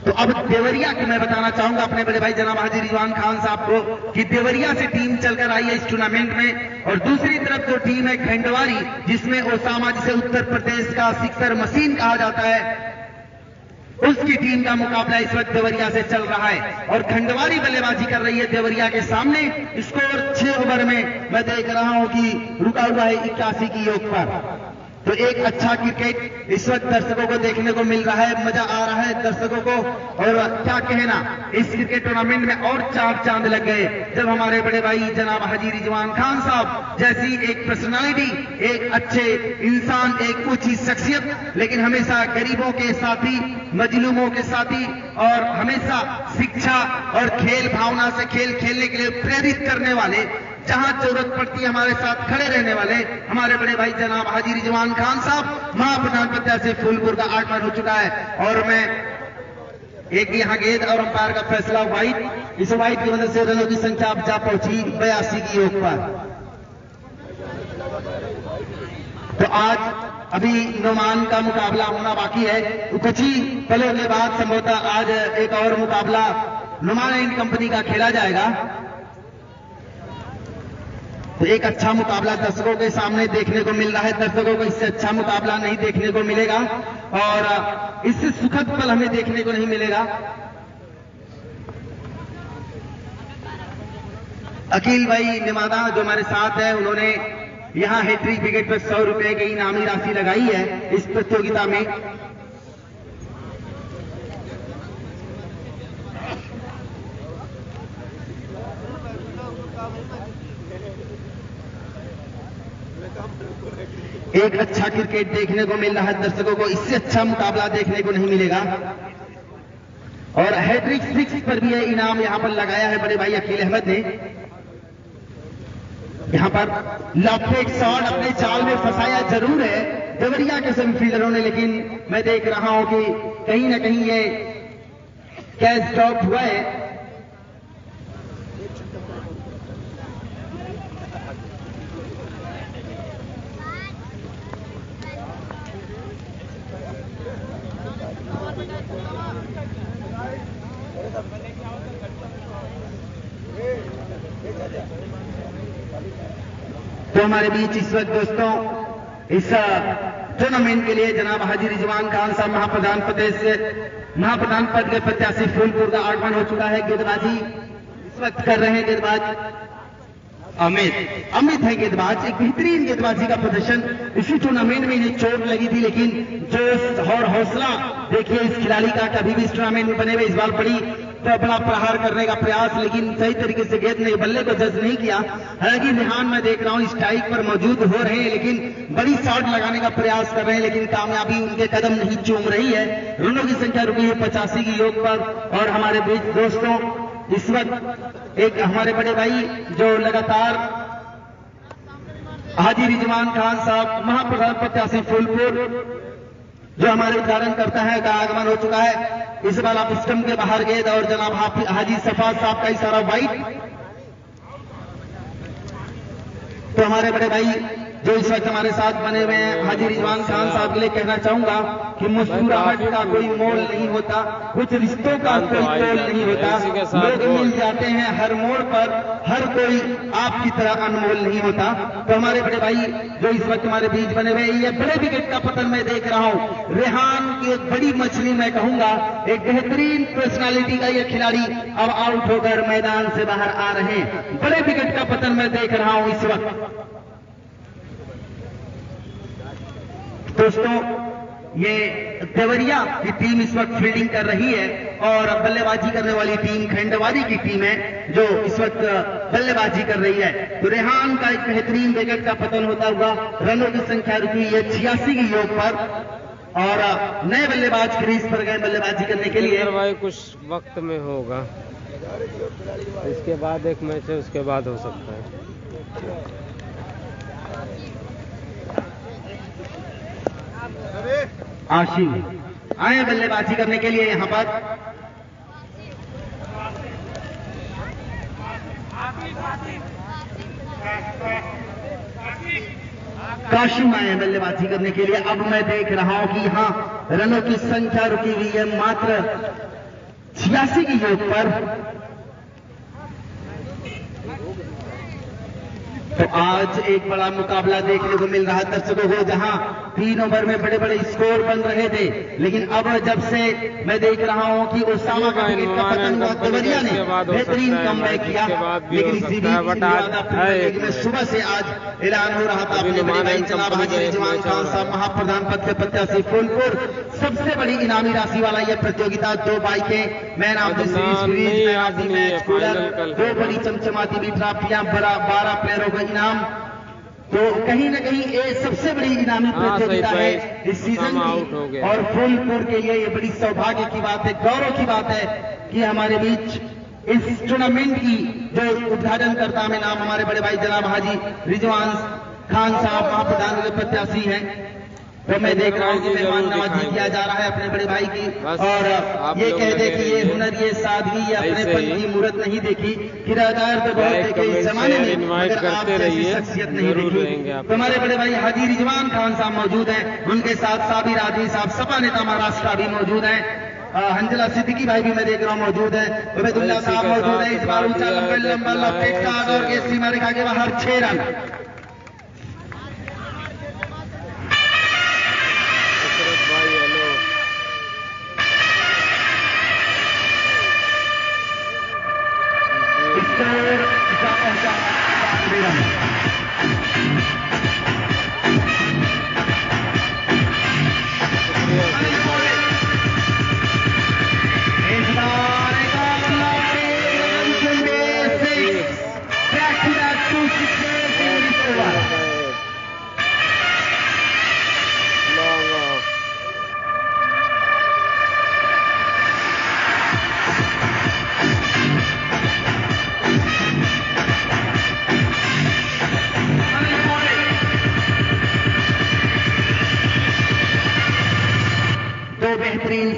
तो अब देवरिया की मैं बताना चाहूंगा अपने बड़े भाई जनाब हाजी रिजवान खान साहब को कि देवरिया से टीम चलकर आई है इस टूर्नामेंट में, और दूसरी तरफ जो टीम है खंडवारी, जिसमें ओसामा, जिसे उत्तर प्रदेश का सिक्सर मशीन कहा जाता है, उसकी टीम का मुकाबला इस वक्त देवरिया से चल रहा है और खंडवारी बल्लेबाजी कर रही है देवरिया के सामने। स्कोर 6 ओवर में मैं देख रहा हूं कि रुका हुआ है 81 की योग पर। तो एक अच्छा क्रिकेट इस वक्त दर्शकों को देखने को मिल रहा है, मजा आ रहा है दर्शकों को। और क्या कहना, इस क्रिकेट टूर्नामेंट में और 4 चांद लग गए जब हमारे बड़े भाई जनाब हाजी रिजवान खान साहब जैसी एक पर्सनालिटी, एक अच्छे इंसान, एक ऊंची शख्सियत, लेकिन हमेशा गरीबों के साथी, मजलूमों के साथी, और हमेशा शिक्षा और खेल भावना से खेल खेलने के लिए प्रेरित करने वाले, जहां जरूरत पड़ती है हमारे साथ खड़े रहने वाले हमारे बड़े भाई जनाब हाजी रिजवान खान साहब, महाप्रधान प्रत्याशी फूलपुर का आगमन हो चुका है। और मैं एक यहां गेंद और अंपायर का फैसला वाइट, इस वाइट की वजह से रनों की संख्या अब जा पहुंची 82 की योग पर। तो आज अभी नोमान का मुकाबला होना बाकी है, कुछ ही पलों के बाद संभवतः आज एक और मुकाबला नोमान एंड कंपनी का खेला जाएगा। तो एक अच्छा मुकाबला दर्शकों के सामने देखने को मिल रहा है। दर्शकों को इससे अच्छा मुकाबला नहीं देखने को मिलेगा और इससे सुखद पल हमें देखने को नहीं मिलेगा। अकील भाई नेवादा जो हमारे साथ है, उन्होंने यहां हैट्रिक विकेट पर 100 रुपए की इनामी राशि लगाई है इस प्रतियोगिता में। एक अच्छा क्रिकेट देखने को मिल रहा है दर्शकों को, इससे अच्छा मुकाबला देखने को नहीं मिलेगा। और हैट्रिक 6 पर भी यह इनाम यहां पर लगाया है बड़े भाई अकील अहमद ने। यहां पर लॉफ्टेड शॉट अपने चाल में फंसाया जरूर है देवरिया के सभी फील्डरों ने, लेकिन मैं देख रहा हूं कि कहीं ना कहीं ये कैच ड्रॉप हुआ है। तो हमारे बीच इस वक्त दोस्तों इस टूर्नामेंट के लिए जनाब हाजी रिजवान खान साहब महाप्रधान पद के प्रत्याशी फूलपुर का आगमन हो चुका है। गेंदबाजी इस वक्त कर रहे हैं गेंदबाज अमित है गेंदबाज। एक बेहतरीन गेंदबाजी का प्रदर्शन। इसी टूर्नामेंट में इन्हें चोट लगी थी, लेकिन जोश और हौसला देखिए इस खिलाड़ी का। कभी भी इस टूर्नामेंट में बने हुए इस बार बड़ा प्रहार करने का प्रयास, लेकिन सही तरीके से गेंद ने बल्ले को जज नहीं किया। हालांकि रिहान मैं देख रहा हूं स्ट्राइक पर मौजूद हो रहे हैं, लेकिन बड़ी शॉट लगाने का प्रयास कर रहे हैं, लेकिन कामयाबी उनके कदम नहीं चूम रही है। रनों की संख्या रुकी है 85 की योग पर। और हमारे बीच दोस्तों इस वक्त एक हमारे बड़े भाई जो लगातार हाजी रिजवान खान साहब महाप्रधान प्रत्याशी फूलपुर जो हमारे उद्घाटन करता है का आगमन हो चुका है। इस बार आप स्टंप के बाहर गेंद और जनाब हाजी सफाज साहब का इशारा वाइट। तो हमारे बड़े भाई जो इस वक्त हमारे साथ बने हुए हैं हाजी रिजवान खान साहब के लिए कहना चाहूंगा कि मुस्कुराहट का कोई मोल नहीं होता, कुछ रिश्तों का कोई तोल नहीं होता। लोग मिल जाते हैं हर मोड़ पर, हर कोई आपकी तरह अनमोल नहीं होता। तो हमारे बड़े भाई जो इस वक्त हमारे बीच बने हुए, ये बड़े विकेट का पतन मैं देख रहा हूं। रेहान की एक बड़ी मछली मैं कहूंगा, एक बेहतरीन पर्सनालिटी का ये खिलाड़ी अब आउट होकर मैदान से बाहर आ रहे हैं। बड़े विकेट का पतन मैं देख रहा हूं इस वक्त। दोस्तों ये देवरिया की टीम इस वक्त फील्डिंग कर रही है और बल्लेबाजी करने वाली टीम खंडवारी की टीम है जो इस वक्त बल्लेबाजी कर रही है। तो रेहान का एक बेहतरीन विकेट का पतन होता हुआ, रनों की संख्या रुकी है 86 की योग पर और नए बल्लेबाज क्रीज पर गए बल्लेबाजी करने के लिए। भाई कुछ वक्त में होगा, इसके बाद एक मैच है, उसके बाद हो सकता है। आशिम आए बल्लेबाजी करने के लिए यहां पर। काशिम आए बल्लेबाजी करने के लिए। अब मैं देख रहा हूं कि यहां रनों की संख्या रुकी हुई है मात्र 86 की योग पर। तो आज एक बड़ा मुकाबला देखने को मिल रहा है दर्शकों को, जहां 3 ओवर में बड़े बड़े स्कोर बन रहे थे, लेकिन अब जब से मैं देख रहा हूं कि ओसामा का विकेट का पतन हुआ, देवरिया ने बेहतरीन कमबैक किया। लेकिन इसी बीच सुबह से आज ऐलान हो रहा था अपने बड़े भाई जनाब हाजी रिजवान खान साहब महाप्रधान पद के प्रत्याशी फूलपुर, सबसे बड़ी इनामी राशि वाला यह प्रतियोगिता, 2 बाइकें, man of the series, man of the match cooler, 2 बड़ी चमचमाती भी ट्रॉफियां, 12 प्लेयरों को इनाम। तो कहीं ना कहीं ये सबसे बड़ी इनामी प्रतियोगिता है इस सीजन की और फूलपुर के लिए ये बड़ी सौभाग्य की बात है, गौरव की बात है कि हमारे बीच इस टूर्नामेंट की जो उद्घाटन करता में नाम हमारे बड़े भाई जनाब हाजी रिजवान खान साहब महाप्रधान के प्रत्याशी हैं। तो मैं देख रहा हूं कि मेहमान नवाजी किया जा रहा है अपने बड़े भाई की, और ये कह दे कि ये हुनर, ये सादगी, ये अपने पन की मूर्त नहीं देखी, किराएदार तो बहुत देखे इस जमाने में, मगर आप जैसी शख्सियत नहीं देखी। तो हमारे बड़े भाई हाजी रिजवान खान साहब मौजूद हैं, उनके साथ साबिर आदमी साहब सपा नेता महाराष्ट्र भी मौजूद हैं, हंजला सिद्दीकी भाई भी मैं देख रहा हूं मौजूद है, उबैदुल्ला साहब मौजूद है। इस बार ऊंचा लंबा लपेट का और के सीमा रेखा के बाहर 6 रन।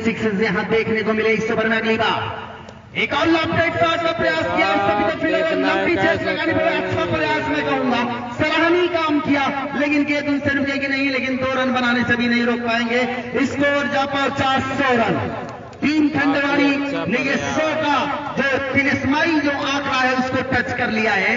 सिक्सेस यहां देखने को मिले इस ओवर में। अगली बार एक और लॉन्ग शॉट का प्रयास किया, लंबी चेस लगाने पर अच्छा प्रयास मैं कहूंगा, सराहनीय काम किया, लेकिन गेंद उनसे रुकेगी नहीं, लेकिन 2 रन बनाने से भी नहीं रोक पाएंगे। स्कोर जा पहुंचा 100 रन। टीम खंडवारी ने ये 100 का जो तिलिस्माई जो आंकड़ा है उसको टच कर लिया है।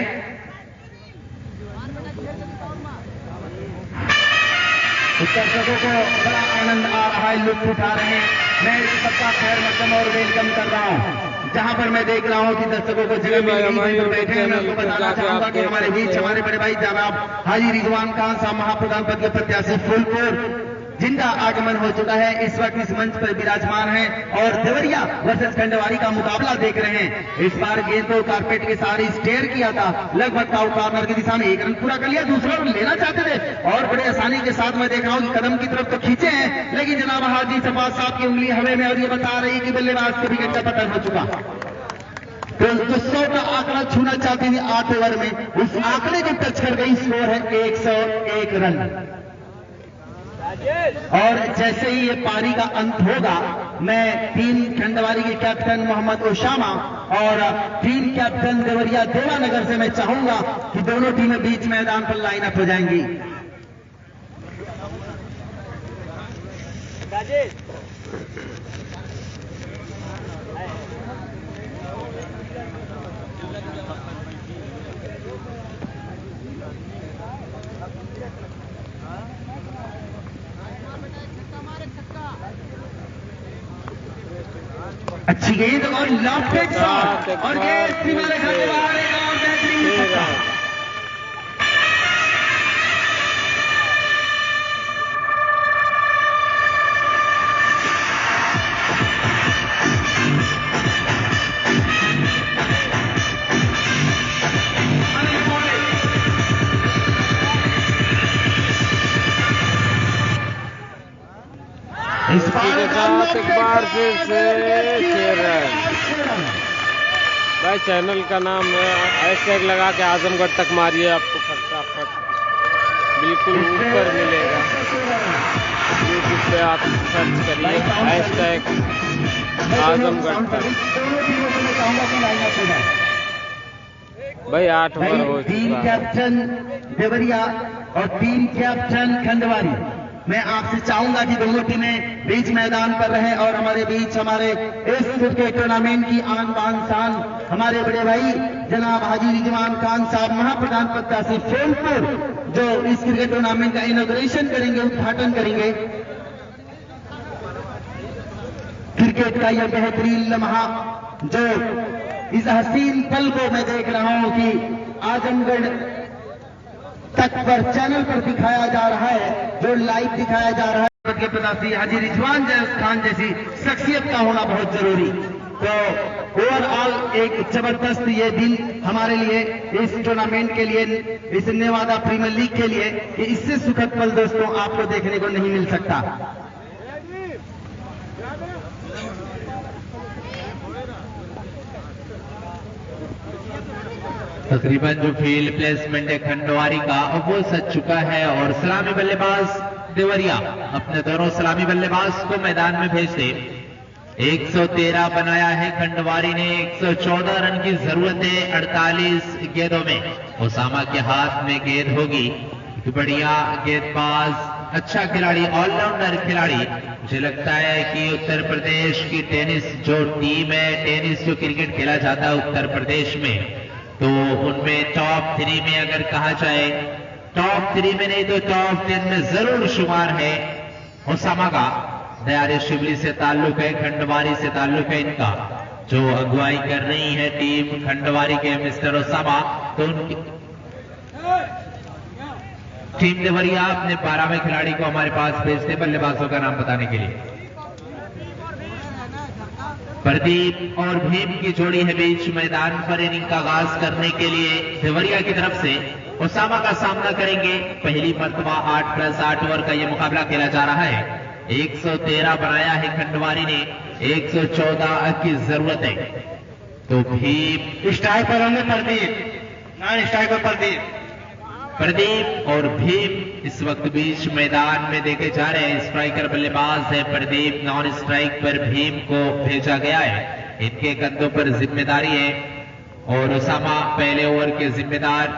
दर्शकों को बड़ा आनंद आ रहा है, लुत्फ उठा रहे हैं। मैं सबका खैर मकदम और वेलकम कर रहा हूं। जहां पर मैं देख रहा हूं कि दर्शकों को जगह मिल गई तो बैठे हैं। मैं आपको बताना चाहूंगा कि हमारे बीच हमारे बड़े भाई जनाब हाजी रिजवान खान साहब महाप्रधान पद के प्रत्याशी फूलपुर जिनका आगमन हो चुका है, इस वक्त इस मंच पर विराजमान है और देवरिया वर्सेस खंडवारी का मुकाबला देख रहे हैं। इस बार गेंद को कारपेट के सारे स्टेयर किया था, लगभग काउ कॉर्नर की दिशा में 1 रन पूरा कर लिया, दूसरा रन लेना चाहते थे और बड़े आसानी के साथ मैं देख रहा हूं कि कदम की तरफ तो खींचे हैं, लेकिन जनाब हाजी शफात साहब की उंगली हवे में और ये बता रही कि बल्लेबाज के विकेट का पतन हो चुका। तो 100 का आंकड़ा छूना चाहती थी 8 ओवर में, उस आंकड़े को टच कर गई। स्कोर है 101 रन। और जैसे ही ये पारी का अंत होगा, मैं टीम खंडवारी के कैप्टन मोहम्मद ओसामा और टीम कैप्टन देवरिया देवानगर से मैं चाहूंगा कि दोनों टीमें बीच मैदान पर लाइनअप हो जाएंगी। अच्छी गेंद और लॉफ्टेड शॉट और गेंद सीमा रेखा के बाहर एक और बेहतरीन छक्का। इस बार एक बार फिर से 6 रन। भाई चैनल का नाम हैशटैग लगा के आजमगढ़ तक मारिए, आपको फटाफट बिल्कुल ऊपर मिलेगा। यूट्यूब पे आप सर्च करिए हैशटैग आजमगढ़ तक। भाई 8 ओवर हो चुका। टीम कैप्टन देवरिया और टीम कैप्टन खंडवारी, मैं आपसे चाहूंगा कि दोनों टीमें बीच मैदान पर रहे और हमारे बीच हमारे इस क्रिकेट टूर्नामेंट की आन बान शान हमारे बड़े भाई जनाब हाजी रिजवान खान साहब महाप्रधान प्रत्याशी फूलपुर, जो इस क्रिकेट टूर्नामेंट का इनॉग्रेशन करेंगे, उद्घाटन करेंगे। क्रिकेट का यह बेहतरीन लम्हा जो इस हसीन पल को मैं देख रहा हूं कि आजमगढ़ तक पर चैनल पर दिखाया जा रहा है, जो लाइव दिखाया जा रहा है। के प्रत्याशी हाजी रिजवान खान जैसी शख्सियत का होना बहुत जरूरी। तो ओवरऑल एक जबरदस्त ये दिन हमारे लिए, इस टूर्नामेंट के लिए, इस नेवादा प्रीमियर लीग के लिए, कि इससे सुखद पल दोस्तों आपको देखने को नहीं मिल सकता। तकरीबन जो फील्ड प्लेसमेंट है खंडवारी का वो सच चुका है और सलामी बल्लेबाज देवरिया अपने दोनों सलामी बल्लेबाज को मैदान में भेज दे। 113 बनाया है खंडवारी ने, 114 रन की जरूरत है 48 गेंदों में। ओसामा के हाथ में गेंद होगी, बढ़िया गेंदबाज, अच्छा खिलाड़ी, ऑलराउंडर खिलाड़ी। मुझे लगता है कि उत्तर प्रदेश की टेनिस जो टीम है, टेनिस जो क्रिकेट खेला जाता है उत्तर प्रदेश में, तो उनमें टॉप 3 में अगर कहा जाए, टॉप 3 में नहीं तो टॉप 10 में जरूर शुमार है ओसामा का। दयारे शिवली से ताल्लुक है, खंडवारी से ताल्लुक है इनका। जो अगुवाई कर रही है टीम खंडवारी के मिस्टर ओसामा, तो उनकी टीम देवरिया अपने 12वें खिलाड़ी को हमारे पास भेजते बल्लेबाजों का नाम बताने के लिए। प्रदीप और भीम की जोड़ी है बीच मैदान पर। इनिंग का आगाज करने के लिए देवरिया की तरफ से ओसामा का सामना करेंगे। पहली मर्तबा 8+8 ओवर का यह मुकाबला खेला जा रहा है। 113 बनाया है खंडवारी ने, 114 की जरूरत है। तो भीम स्ट्राइक पर होंगे प्रदीप, नॉन स्ट्राइक पर प्रदीप और भीम इस वक्त बीच मैदान में देखे जा रहे हैं। स्ट्राइकर बल्लेबाज है प्रदीप, नॉन स्ट्राइक पर भीम को भेजा गया है। इनके कंधों पर जिम्मेदारी है और ओसामा पहले ओवर के जिम्मेदार।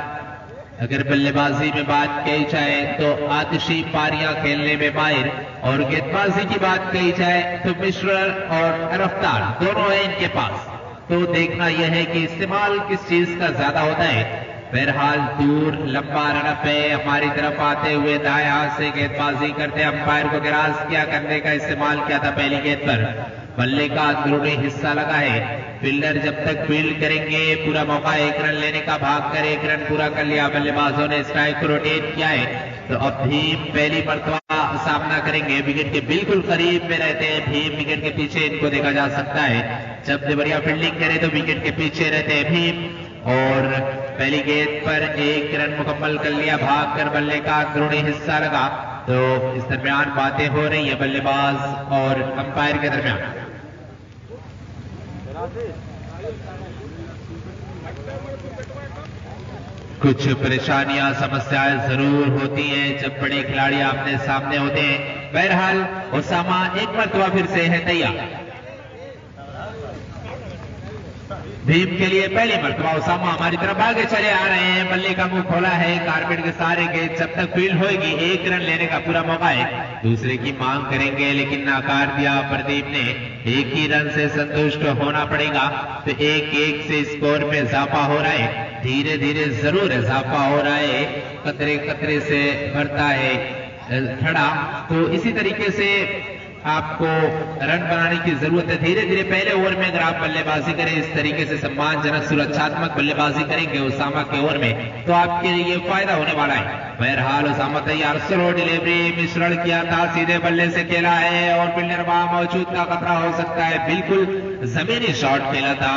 अगर बल्लेबाजी में बात कही जाए तो आतिशी पारियां खेलने में माहिर, और गेंदबाजी की बात कही जाए तो मिश्र और रफ्तार दोनों है इनके पास। तो देखना यह है कि इस्तेमाल किस चीज का ज्यादा होता है। बहरहाल दूर लंबा रनअप है, हमारी तरफ आते हुए दाएं हाथ से गेंदबाजी करते अंपायर को गिराज किया, करने का इस्तेमाल किया था पहली गेंद पर। बल्ले का अंदरूनी हिस्सा लगा है। फील्डर जब तक फील्ड करेंगे पूरा मौका 1 रन लेने का, भागकर 1 रन पूरा कर लिया। बल्लेबाजों ने स्ट्राइक को रोटेट किया है। तो अब भी पहली मर्तबा सामना करेंगे। विकेट के बिल्कुल करीब में रहते हैं भीम, विकेट के पीछे इनको देखा जा सकता है। जब देवरिया फील्डिंग करे तो विकेट के पीछे रहते हैं भीम। और पहली गेंद पर 1 रन मुकम्मल कर लिया, भागकर बल्ले का अंदरूनी हिस्सा लगा। तो इस दरमियान बातें हो रही है बल्लेबाज और अंपायर के दरमियान। कुछ परेशानियां समस्याएं जरूर होती हैं जब बड़े खिलाड़ी आमने सामने होते हैं। बहरहाल ओसामा एक मरतबा फिर से है तैयार। भीम के लिए पहली मरतबा ओसामा हमारी तरफ आगे चले आ रहे हैं। बल्ले का मुंह खोला है, कारपेट के सारे गेंद जब तक फील्ड होगी 1 रन लेने का पूरा मौका है। दूसरे की मांग करेंगे लेकिन नाकार दिया प्रदीप ने। 1 ही रन से संतुष्ट होना पड़ेगा। तो 1-1 से स्कोर में इजाफा हो रहा है, धीरे धीरे जरूर इजाफा हो रहा है, कतरे कतरे से भरता है खड़ा। तो इसी तरीके से आपको रन बनाने की जरूरत है। धीरे धीरे पहले ओवर में अगर आप बल्लेबाजी करें, इस तरीके से सम्मानजनक सुरक्षात्मक बल्लेबाजी करेंगे ओसामा के ओवर में, तो आपके लिए फायदा होने वाला है। बहरहाल ओसामा तैयार, स्लो डिलीवरी मिश्रण किया था, सीधे बल्ले से खेला है और फील्डर वहां मौजूद का खतरा हो सकता है। बिल्कुल जमीनी शॉट खेला था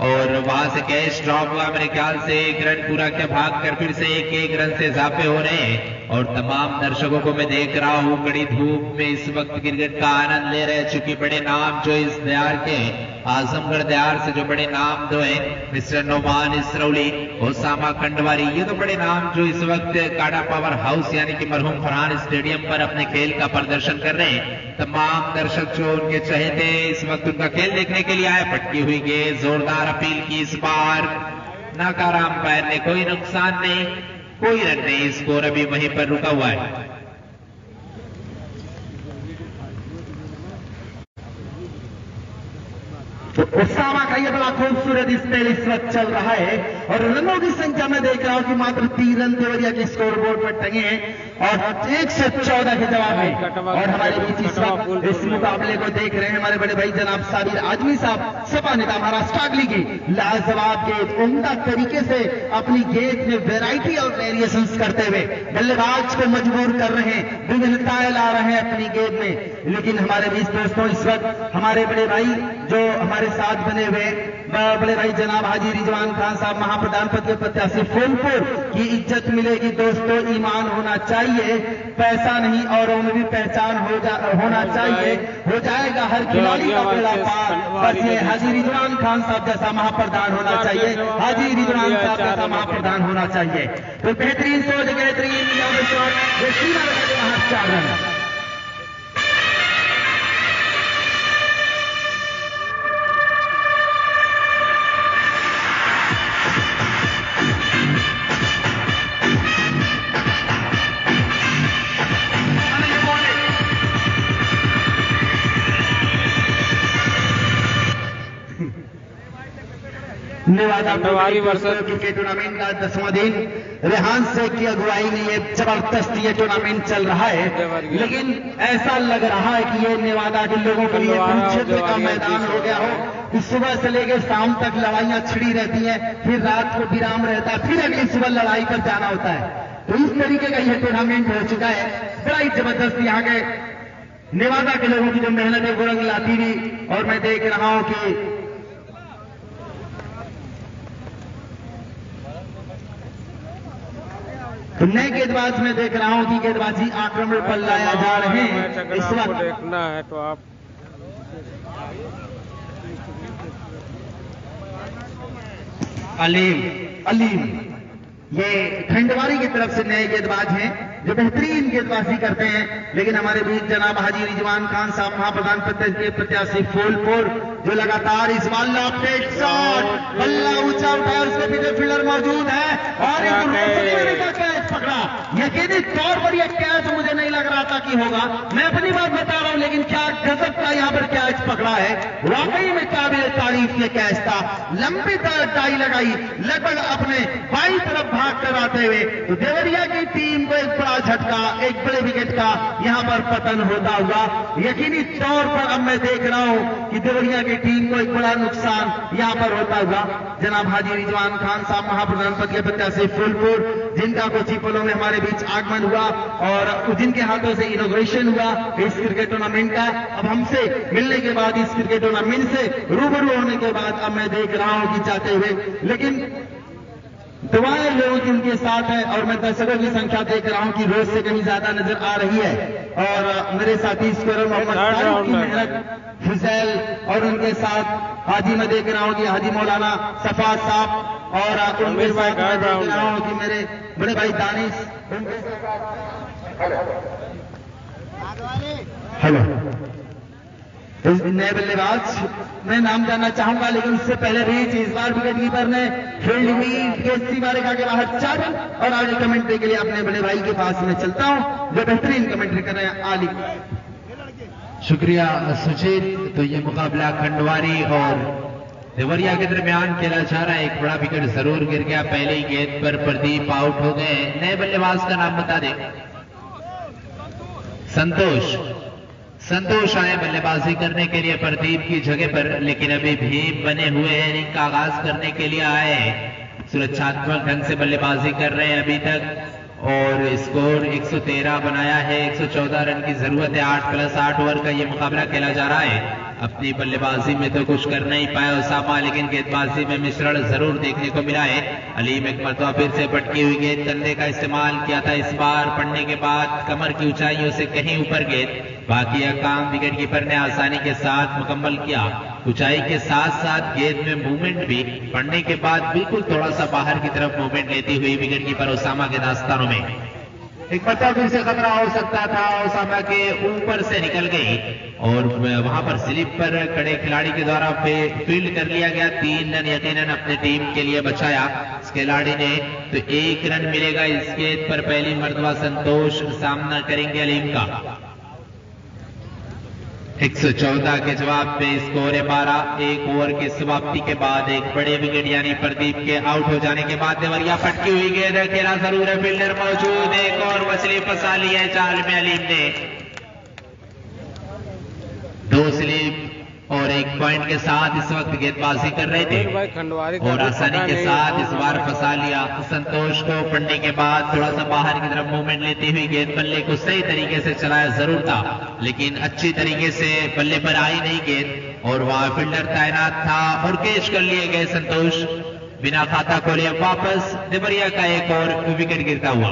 और वहां से कैच ड्रॉप हुआ। मेरे ख्याल से 1 रन पूरा किया, भागकर फिर से 1-1 रन से इजाफे हो रहे हैं। और तमाम दर्शकों को मैं देख रहा हूं कड़ी धूप में इस वक्त क्रिकेट का आनंद ले रहे, चूंकि बड़े नाम जो इस दयार के आजमगढ़ दयार से जो बड़े नाम दो हैं, मिस्टर नोमान इसरौली, ओसामा खंडवारी, ये तो बड़े नाम जो इस वक्त काड़ा पावर हाउस यानी कि मरहूम फरहान स्टेडियम पर अपने खेल का प्रदर्शन कर रहे हैं। तमाम दर्शक जो उनके चहेते इस वक्त उनका खेल देखने के लिए आए। पटकी हुई गेंद, जोरदार अपील की, इस बार नाकारा अंपायर ने, कोई नुकसान नहीं, कोई रन नहीं, स्कोर अभी वहीं पर रुका हुआ है। तो ओसामा का ये बड़ा खूबसूरत स्पेल इस वक्त चल रहा है और रनों की संख्या में देख रहा हूं कि मात्र 3 रन देवरिया के स्कोर बोर्ड पर टंगे हैं और 114 के जवाब में। और हमारे बीच इस वक्त इस मुकाबले को देख रहे हैं हमारे बड़े भाई जनाब साबिर आजमी साहब, सपा नेता महाराष्ट्र अगली की लाजवाब गेंद, उम्दा तरीके से अपनी गेंद में वेराइटी और वेरिएशंस करते हुए बल्लेबाज को मजबूर कर रहे हैं, विभिन्नताएं ला रहे हैं अपनी गेंद में। लेकिन हमारे बीच दोस्तों इस वक्त हमारे बड़े भाई जो हमारे साथ बने हुए बड़े भाई जनाब हाजी रिजवान खान साहब, महाप्रधान पद के प्रत्याशी फूलपुर की इज्जत मिलेगी दोस्तों, ईमान होना चाहिए, पैसा नहीं, औरों में भी पहचान होना चाहिए, हो जाएगा हर खिलाड़ी का बेड़ा पार। बस ये हाजी रिजवान खान साहब जैसा महाप्रधान होना चाहिए, हाजी रिजवान साहब जैसा महाप्रधान होना चाहिए। तो बेहतरीन सोच, बेहतरीन शॉट, जो सीधा लगा के वहां 4 रन। नेवादा क्रिकेट टूर्नामेंट का 10वां दिन रेहान शेख की अगुवाई में ये जबरदस्त ये टूर्नामेंट चल रहा है। लेकिन ऐसा लग रहा है कि ये नेवादा के लोगों के लिए कुरुक्षेत्र का मैदान हो गया हो कि सुबह से लेकर शाम तक लड़ाइयां छिड़ी रहती हैं, फिर रात को विराम रहता है, फिर अगली सुबह लड़ाई पर जाना होता है। तो इस तरीके का यह टूर्नामेंट हो चुका है। बड़ा ही जबरदस्त यहाँ के नेवादा के लोगों की जो मेहनत है वो रंग लाती हुई। और मैं देख रहा हूं कि तो नए गेंदबाज में देख रहा हूं कि गेंदबाजी आक्रमण पर लाया जा रहे हैं। इस वक्त देखना है तो आप अलीम ये खंडवारी की तरफ से नए गेंदबाज हैं जो बेहतरीन गेंदबाजी करते हैं। लेकिन हमारे बीच जनाब हाजी रिजवान खान साहब, महाप्रधान के प्रत्याशी फूलपुर, जो लगातार इस बार लॉफ्टेड शॉट, बल्ला ऊंचा उठाया, उसके पीछे फील्डर मौजूद है और एक कैच पकड़ा। यकीनी तौर पर यह कैच मुझे नहीं लग रहा था कि होगा, मैं अपनी बात बता रहा हूं, लेकिन क्या गजब का यहां पर कैच पकड़ा है, वाकई में काबिल तारीफ ये कैच था। लंबी टाई लगाई, लगभग अपने बाईं तरफ भाग कर आते हुए तो देवरिया की टीम को एक बड़ा झटका, एक बड़े विकेट का यहां पर पतन होता हुआ यकीनी तौर पर अब मैं देख रहा हूं कि देवरिया की टीम को एक बड़ा नुकसान यहां पर होता हुआ। जनाब हाजी रिजवान खान साहब, महाप्रधान पद के प्रत्याशी फूलपुर, जिनका कुछ ही पलों में हमारे बीच आगमन हुआ और जिनके हाथों से इनॉग्रेशन हुआ इस क्रिकेट टूर्नामेंट का। अब हमसे मिलने के बाद, इस क्रिकेट टूर्नामेंट से रूबरू होने के बाद अब मैं देख रहा हूं कि जाते हुए, लेकिन दुआएं लोगों की उनके साथ है और मैं दर्शकों की संख्या देख रहा हूं कि रोज से कहीं ज्यादा नजर आ रही है। और मेरे साथी स्कोरर मोहम्मद फारूक की मेहनत, फुजैल और उनके साथ हाजी, मैं देख रहा हूं कि हाजी मौलाना सफा साहब और उनके साथ मैं देख रहा हूं कि मेरे बड़े भाई दानिश, उनके साथ हेलो नए बल्लेबाज मैं नाम जानना चाहूंगा, लेकिन उससे पहले रीच इस बार विकेट कीपर ने फील्ड हुई केस सीमा रेखा के बाहर 4 और आगे कमेंट्री के लिए अपने बड़े भाई के पास में चलता हूं जो बेहतरीन कमेंट्री कर रहे हैं। आली, शुक्रिया सुजीत। तो ये मुकाबला खंडवारी और देवरिया के दरमियान खेला जा रहा है। एक बड़ा विकेट जरूर गिर गया, पहले ही गेंद पर प्रदीप आउट हो गए। नए बल्लेबाज का नाम बता दें। संतोष आए बल्लेबाजी करने के लिए प्रदीप की जगह पर, लेकिन अभी भीम बने हुए हैं, इनिंग का आगाज करने के लिए आए। सुरक्षात्मक ढंग से बल्लेबाजी कर रहे हैं अभी तक और स्कोर 113 बनाया है। 114 रन की जरूरत है। 8+8 ओवर का ये मुकाबला खेला जा रहा है। अपनी बल्लेबाजी में तो कुछ कर नहीं पाया उसामा, लेकिन गेंदबाजी में मिश्रण जरूर देखने को मिला है। अलीम एक मरतबा फिर से पटकी हुई गेंद कंधे का इस्तेमाल किया था, इस बार पड़ने के बाद कमर की ऊंचाइयों से कहीं ऊपर गेंद। बाकी यह काम विकेट कीपर ने आसानी के साथ मुकम्मल किया। ऊंचाई के साथ साथ गेंद में मूवमेंट भी, पड़ने के बाद बिल्कुल थोड़ा सा बाहर की तरफ मूवमेंट लेती हुई विकेट कीपर उसामा के दास्तानों में एक मरतबा फिर से खतरा हो सकता था। उसामा के ऊपर से निकल गई और वहां पर स्लिप पर खड़े खिलाड़ी के द्वारा फील्ड कर लिया गया। 3 रन यकीनन अपने टीम के लिए बचाया इस खिलाड़ी ने, तो 1 रन मिलेगा इस गेंद पर। पहली मरतबा संतोष सामना करेंगे अलीम का। 114 के जवाब पे स्कोर है 12। 1 ओवर की समाप्ति के बाद एक बड़े विकेट यानी प्रदीप के आउट हो जाने के बाद देवरिया पटकी हुई गेंद, खेला जरूर है, फील्डर मौजूद, एक और मछली फंसा ली है जाल में अलीम ने। 2 स्लिप और 1 पॉइंट के साथ इस वक्त गेंदबाजी कर रहे थे और आसानी के साथ इस बार फंसा लिया। संतोष को पड़ने के बाद थोड़ा सा बाहर की तरफ मूवमेंट लेती हुई गेंद बल्ले को सही तरीके से चलाया जरूर था, लेकिन अच्छी तरीके से बल्ले पर आई नहीं गेंद और वहां फील्डर तैनात था और कैच कर लिए गए संतोष। बिना खाता खोले वापस देवरिया का एक और विकेट गिरता हुआ।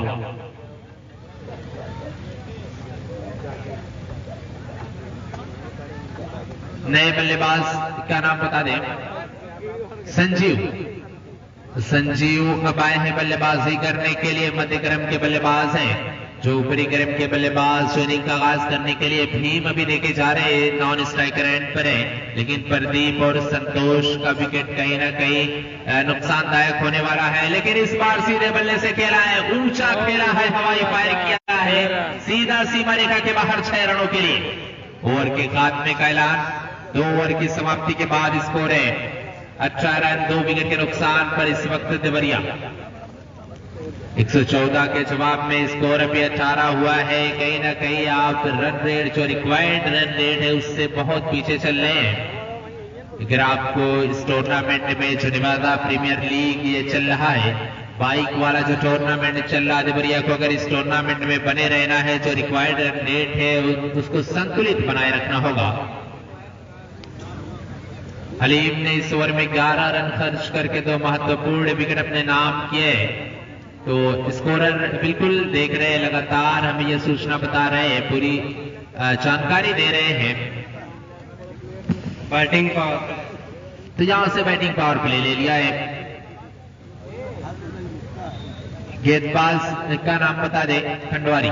नए बल्लेबाज का नाम बता दें। संजीव अब आए हैं बल्लेबाजी करने के लिए। मध्य क्रम के बल्लेबाज हैं जो ऊपरी क्रम के बल्लेबाज जो इनिंग का आगाज करने के लिए भीम अभी देखे जा रहे हैं, नॉन स्ट्राइकर एंड पर है, लेकिन प्रदीप और संतोष का विकेट कहीं ना कहीं नुकसानदायक होने वाला है। लेकिन इस बार सीधे बल्ले से खेला है, ऊंचा खेला है, हवाई फायर किया है सीधा सीमा रेखा के बाहर 6 रनों के लिए। ओवर के खात्मे का ऐलान। 2 ओवर की समाप्ति के बाद स्कोर है 18 रन, 2 विकेट के नुकसान पर इस वक्त देवरिया। 114 के जवाब में स्कोर अभी 18 हुआ है। कहीं ना कहीं आप रन रेट, जो रिक्वायर्ड रन रेट है, उससे बहुत पीछे चल रहे हैं। अगर आपको इस टूर्नामेंट में जो निवादा प्रीमियर लीग ये चल रहा है, बाइक वाला जो टूर्नामेंट चल रहा है देवरिया को, अगर इस टूर्नामेंट में बने रहना है, जो रिक्वायर्ड रन रेट है उसको संतुलित बनाए रखना होगा। अलीम ने इस ओवर में 11 रन खर्च करके 2 महत्वपूर्ण विकेट अपने नाम किए। तो स्कोरर बिल्कुल देख रहे हैं, लगातार हमें यह सूचना बता रहे हैं, पूरी जानकारी दे रहे हैं। बैटिंग पावर, तो यहां से बैटिंग पावर प्ले ले लिया है। गेंदबाज का नाम बता दे। खंडवारी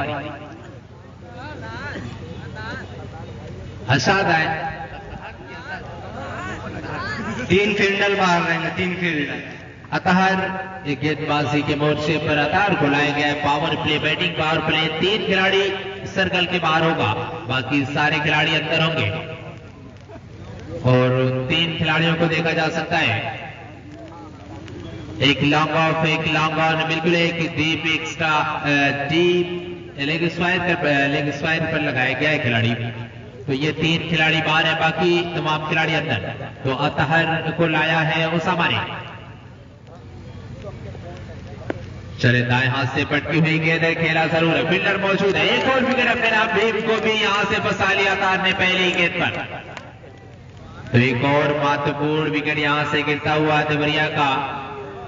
हसाद है। 3 फील्डर बाहर रहेंगे, 3 फील्डर। अतहर ये गेंदबाजी के मोर्चे पर अतार को लाया गया है। Power play, batting power play. 3 खिलाड़ी सर्कल के बाहर होगा, बाकी सारे खिलाड़ी अंदर होंगे और 3 खिलाड़ियों को देखा जा सकता है। एक लॉन्ग ऑफ, एक लॉन्ग ऑन, बिल्कुल एक deep extra deep leg square पर लगाया गया है खिलाड़ी। तो ये 3 खिलाड़ी बाहर है, बाकी तमाम खिलाड़ी अंदर। तो अतहर को लाया है उसामा ने। चले दाएं हाथ से पटकी हुई गेंद है, खेला जरूर है, फील्डर मौजूद है, एक और विकेट अपने नाम, भीम को भी यहां से फंसा लिया तार ने पहली गेंद पर। तो एक और महत्वपूर्ण विकेट यहां से गिरता हुआ देवरिया का,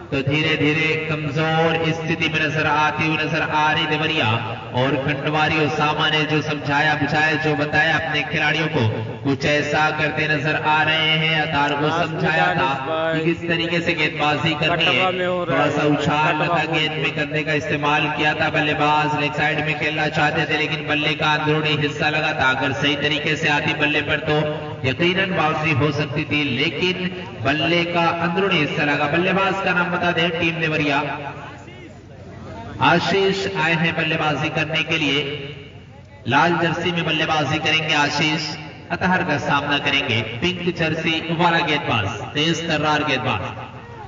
तो धीरे धीरे कमजोर स्थिति में नजर आती हुई नजर आ रही देवरिया। और खंडवारी उसामा ने जो समझाया बुझाया, जो बताया अपने खिलाड़ियों को, कुछ ऐसा करते नजर आ रहे हैं। अतार को समझाया था कि किस तरीके से गेंदबाजी करनी है, थोड़ा सा उछाल था गेंद में करने का इस्तेमाल किया था। बल्लेबाज लेग साइड में खेलना चाहते थे, लेकिन बल्ले का अंदरूनी हिस्सा लगा था, अगर सही तरीके से आती बल्ले पर तो यकीनन बाउंड्री हो सकती थी, लेकिन बल्ले का अंदरूनी हिस्सा लगा। बल्लेबाज का नाम बता दें, टीम देवरिया आशीष आए हैं बल्लेबाजी करने के लिए। लाल जर्सी में बल्लेबाजी करेंगे आशीष, अतहर का सामना करेंगे पिंक जर्सी वाला गेंदबाज, तेज तर्रार गेंदबाज।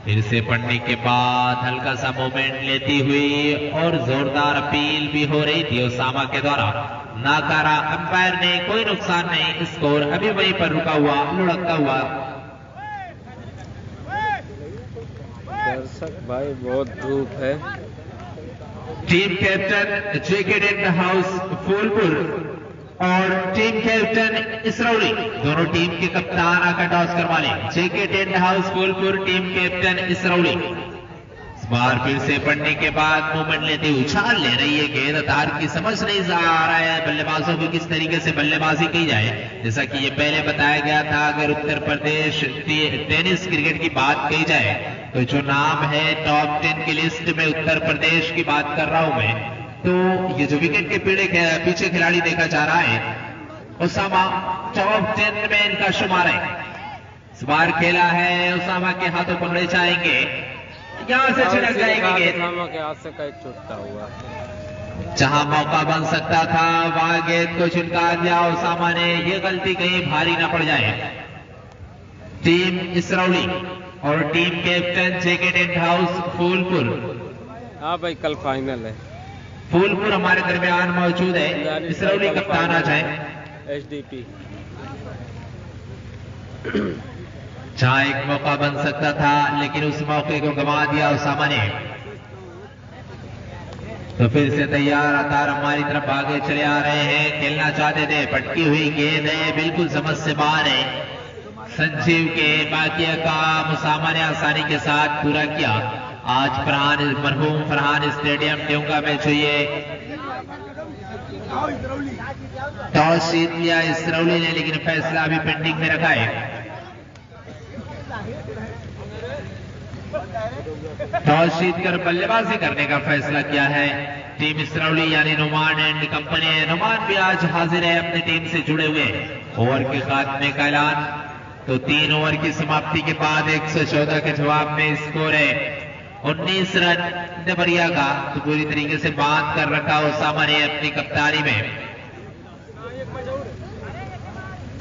फिर से पढ़ने के बाद हल्का सा मूवमेंट लेती हुई और जोरदार अपील भी हो रही थी उसामा के द्वारा, नाकारा अंपायर ने, कोई नुकसान नहीं, स्कोर अभी वहीं पर रुका हुआ, लुढ़कता हुआ। दर्शक भाई बहुत धूप है। टीम कैप्टन जेके टेंट हाउस फूलपुर और टीम कैप्टन इसरौली, दोनों टीम के कप्तान आकर टॉस करवा लें। JK tent house Phulpur, team captain Israuli. इस बार फिर से पढ़ने के बाद मूवमेंट लेते उछाल ले रही है गेंद, तार की समझ नहीं आ रहा है बल्लेबाजों को किस तरीके से बल्लेबाजी की जाए। जैसा कि ये पहले बताया गया था, अगर उत्तर प्रदेश टेनिस क्रिकेट की बात की जाए तो जो नाम है टॉप 10 की लिस्ट में उत्तर प्रदेश की बात कर रहा हूं मैं, तो ये जो विकेट के पीछे खिलाड़ी देखा जा रहा है उसामा, टॉप 10 में इनका शुमार है। इस बार खेला है, उसामा के हाथों पकड़े जाएंगे, यहां से छिड़क जाएगी गेंद, उसामा के हाथ से कहीं छूटता हुआ। जहां मौका बन सकता था वहां गेंद को छिड़का दिया उसामा ने, ये गलती कहीं भारी ना पड़ जाए। टीम इसरौली और टीम कैप्टन जेके टेंट हाउस फूलपुर। हाँ भाई, कल फाइनल है। फूलपुर हमारे दरमियान मौजूद है, इसरौली कप्तान आ जाए। एचडीपी जहां एक मौका बन सकता था, लेकिन उस मौके को गंवा दिया उसामा ने। तो फिर से तैयार अतार हमारी तरफ आगे चले आ रहे हैं, खेलना चाहते थे, पटकी हुई गेंद है, बिल्कुल समझ से बाहर है संजीव के, बाकी काम उसामा ने आसानी के साथ पूरा किया। आज मरहूम फरहान स्टेडियम ड्यूंगा में जो ये टॉस जीत लिया इसरौली ने, लेकिन फैसला अभी पेंडिंग में रखा है। टॉस जीतकर बल्लेबाजी करने का फैसला किया है टीम इसरौली, यानी नुमान एंड कंपनी। नुमान भी आज हाजिर है, अपनी टीम से जुड़े हुए। ओवर के खात्मे का ऐलान, तो 3 ओवर की समाप्ति के बाद 114 के जवाब में स्कोर है 19 रन देवरिया का। तो पूरी तरीके से बात कर रखा उसामा ने अपनी कप्तानी में,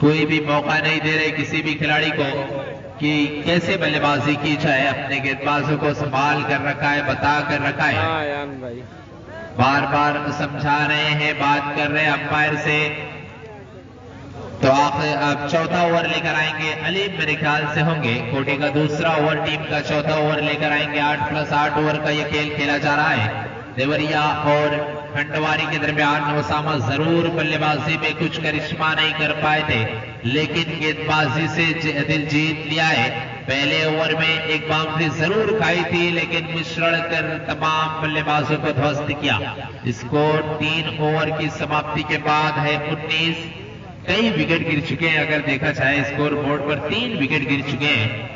कोई भी मौका नहीं दे रहे किसी भी खिलाड़ी को कि कैसे बल्लेबाजी की जाए। अपने गेंदबाजों को संभाल कर रखा है, बता कर रखा है, भाई बार बार समझा रहे हैं, बात कर रहे हैं अंपायर से। तो अब चौथा ओवर लेकर आएंगे अलीम, मेरे ख्याल से होंगे कोटी का दूसरा ओवर, टीम का चौथा ओवर लेकर आएंगे। 8+8 ओवर का यह खेल खेला जा रहा है देवरिया और खंडवारी के दरमियान। उसामा जरूर बल्लेबाजी में कुछ करिश्मा नहीं कर पाए थे, लेकिन गेंदबाजी से दिल जीत लिया है। पहले ओवर में एक बाउंड्री जरूर खाई थी, लेकिन मिश्रण कर तमाम बल्लेबाजों को ध्वस्त किया। स्कोर 3 ओवर की समाप्ति के बाद है 19। कई विकेट गिर चुके हैं, अगर देखा जाए स्कोर बोर्ड पर 3 विकेट गिर चुके हैं।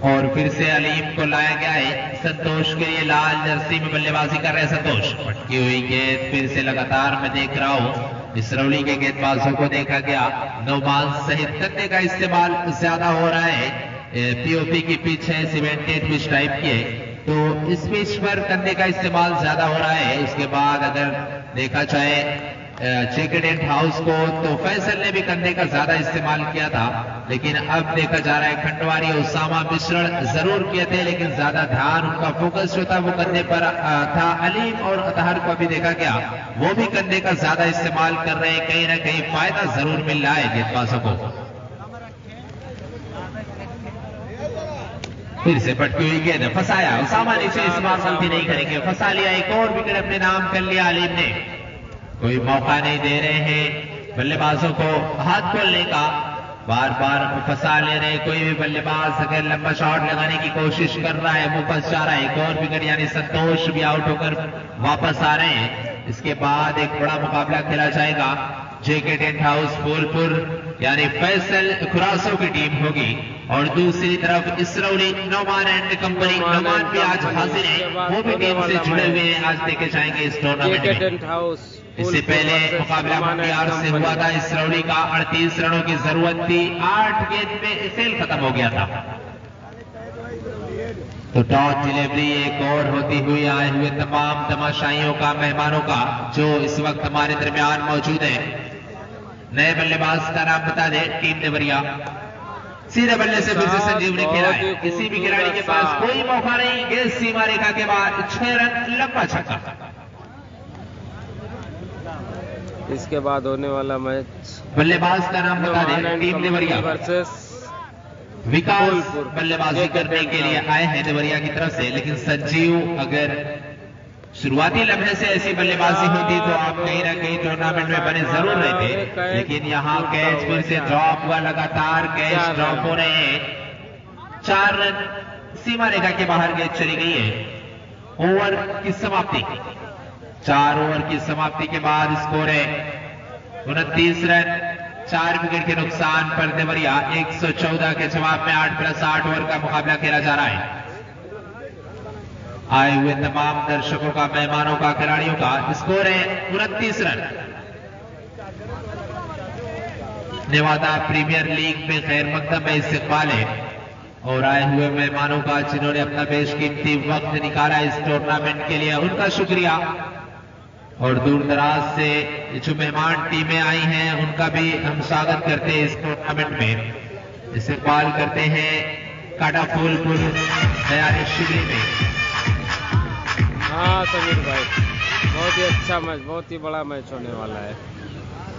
और फिर से अलीम को लाया गया है संतोष के लिए, लाल जर्सी में बल्लेबाजी कर रहे हैं संतोष। पटकी हुई गेंद फिर से लगातार मैं देख रहा हूं इसरौली के गेंदबाजों को देखा गया, नौबान सहित कंधे का इस्तेमाल ज्यादा हो रहा है। पीओपी की पिच है, सीमेंटेड पिच टाइप की है, तो इस पिच पर कंधे का इस्तेमाल ज्यादा हो रहा है। उसके बाद अगर देखा जाए जेके टेंट हाउस को, तो फैसल ने भी कंधे का ज्यादा इस्तेमाल किया था, लेकिन अब देखा जा रहा है खंडवारी और उसामा मिश्रण जरूर किए थे, लेकिन ज्यादा ध्यान उनका फोकस जो था वो कंधे पर था। अलीम और अतहर को भी देखा गया, वो भी कंधे का ज्यादा इस्तेमाल कर रहे हैं, कहीं ना कहीं फायदा जरूर मिल रहा है गेंदबाजों को। फिर से पटकी हुई गेंद, फंसाया उसामा ने, इसे इस बार गलती नहीं करेंगे, फंसा लिया, एक और विकेट अपने नाम कर लिया अलीम ने। कोई मौका नहीं दे रहे हैं बल्लेबाजों को हाथ खोलने का, बार बार फंसा ले रहे। कोई भी बल्लेबाज अगर लंबा शॉट लगाने की कोशिश कर रहा है, वो फंस जा रहा है। एक और विकेट यानी संतोष भी आउट होकर वापस आ रहे हैं। इसके बाद एक बड़ा मुकाबला खेला जाएगा। जेके टेंट हाउस फूलपुर यानी फैसल खुरासो की टीम होगी और दूसरी तरफ इसरौली नोमान एंड कंपनी, नोमान भी आज हाजिर है, वो भी टीम से जुड़े हुए हैं। आज देखे जाएंगे इस टूर्नामेंट में। इससे पहले मुकाबला मंडियार से हुआ था इसरौली का, 38 रनों की जरूरत थी, 8 गेंद में खेल खत्म हो गया था। तो टॉस डिलीवरी एक और होती हुई आए हुए तमाम तमाशाइयों का, मेहमानों का जो इस वक्त हमारे दरमियान मौजूद है। नए बल्लेबाज का नाम बता दें, टीम देवरिया। सीधे बल्ले से फिर से संजीव ने खेला है, किसी भी खिलाड़ी के पास कोई मौका नहीं, गेंद सीमा रेखा के बाद 6 रन, लंबा छक्का। इसके बाद होने वाला मैच बल्लेबाज का नाम बता दें, टीम देवरिया वर्सेस विकास बल्लेबाजी करने के लिए आए हैं देवरिया की तरफ से। लेकिन संजीव अगर शुरुआती लम्हे से ऐसी बल्लेबाजी होती तो आप कहीं ना कहीं टूर्नामेंट में बने जरूर रहते, लेकिन यहाँ कैच फिर से ड्रॉप हुआ, लगातार कैच ड्रॉप हो रहे हैं। 4 रन सीमा रेखा के बाहर गेंद चली गई है। ओवर की समाप्ति, 4 ओवर की समाप्ति के बाद स्कोर है 29 रन, 4 विकेट के नुकसान पर देवरिया 114 के जवाब में 8+8 ओवर का मुकाबला खेला जा रहा है। आए हुए तमाम दर्शकों का, मेहमानों का, खिलाड़ियों का स्कोर है 29 रन। नेवादा प्रीमियर लीग में खैर मकदम इस्तकबाल है और आए हुए मेहमानों का जिन्होंने अपना बेशकीमती वक्त निकाला इस टूर्नामेंट के लिए, उनका शुक्रिया। और दूर दराज से जो मेहमान टीमें आई हैं उनका भी हम स्वागत करते हैं इस टूर्नामेंट में। इस्तकबाल करते हैं काटा फूलपुर तैयारी शिविर में। हाँ समीर भाई, बहुत ही अच्छा मैच, बहुत ही बड़ा मैच होने वाला है।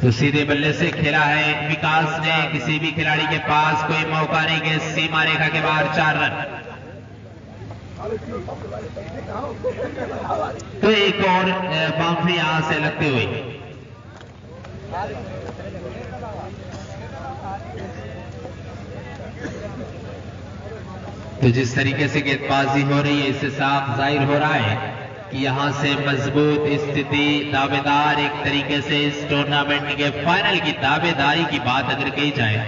तो सीधे बल्ले से खेला है विकास ने, किसी भी खिलाड़ी के पास कोई मौका नहीं कि सीमा रेखा के बाहर 4 रन। तो एक और बाउंड्री यहां से लगते हुए तो जिस तरीके से गेंदबाजी हो रही है इससे साफ जाहिर हो रहा है कि यहां से मजबूत स्थिति, दावेदार एक तरीके से इस टूर्नामेंट के फाइनल की दावेदारी की बात अगर कही जाए,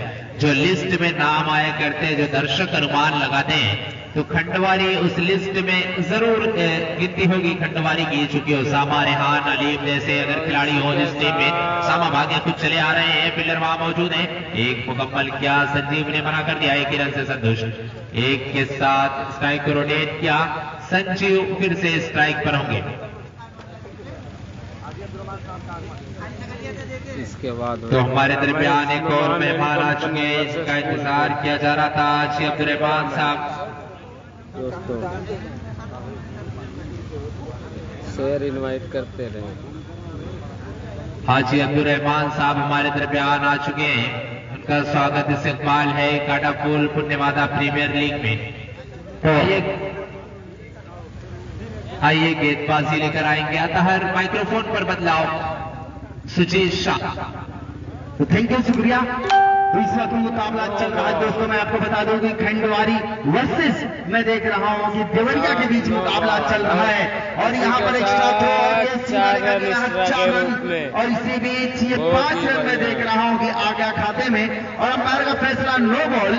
जो लिस्ट में नाम आया करते हैं, जो दर्शक अनुमान लगाते हैं, तो खंडवारी उस लिस्ट में जरूर गिनती होगी खंडवारी की, चूंकि उसामा, रेहान, अलीम जैसे अगर खिलाड़ी हो जिस टीम में, सामा भाग्य खुद चले आ रहे हैं, पिलर वहां मौजूद है। एक मुकम्मल किया, संजीव ने मना कर दिया, 1 ही रन से संतुष्ट। एक के साथ स्ट्राइक को रोटेट किया, संजीव फिर से स्ट्राइक पर होंगे। इसके बाद तो हमारे दरमियान एक और मेहमान आ चुके हैं, इसका इंतजार किया जा रहा था। हाजी अब्दुर्रहमान साहब, दोस्तों शेयर इनवाइट करते रहे। हाजी अब्दुर्रहमान साहब हमारे दरमियान आ चुके हैं, उनका स्वागत इस्तकबाल है काटा फूलपुर नेवादा प्रीमियर लीग में। तो आइए गेंदबाजी लेकर आएंगे अतहर, माइक्रोफोन पर बदलाव सुजीत शाह। तो थैंक यू, शुक्रिया। तो इस वक्त मुकाबला चल रहा है दोस्तों, मैं आपको बता दूं कि खंडवारी वर्सेस मैं देख रहा हूं कि देवरिया के बीच मुकाबला चल रहा है और यहाँ पर एक्स्ट्रा थ्रो और ये 4 रन और इसी बीच ये 5 रन मैं देख रहा हूं कि आ गया खाते में और अंपायर का फैसला नो बॉल।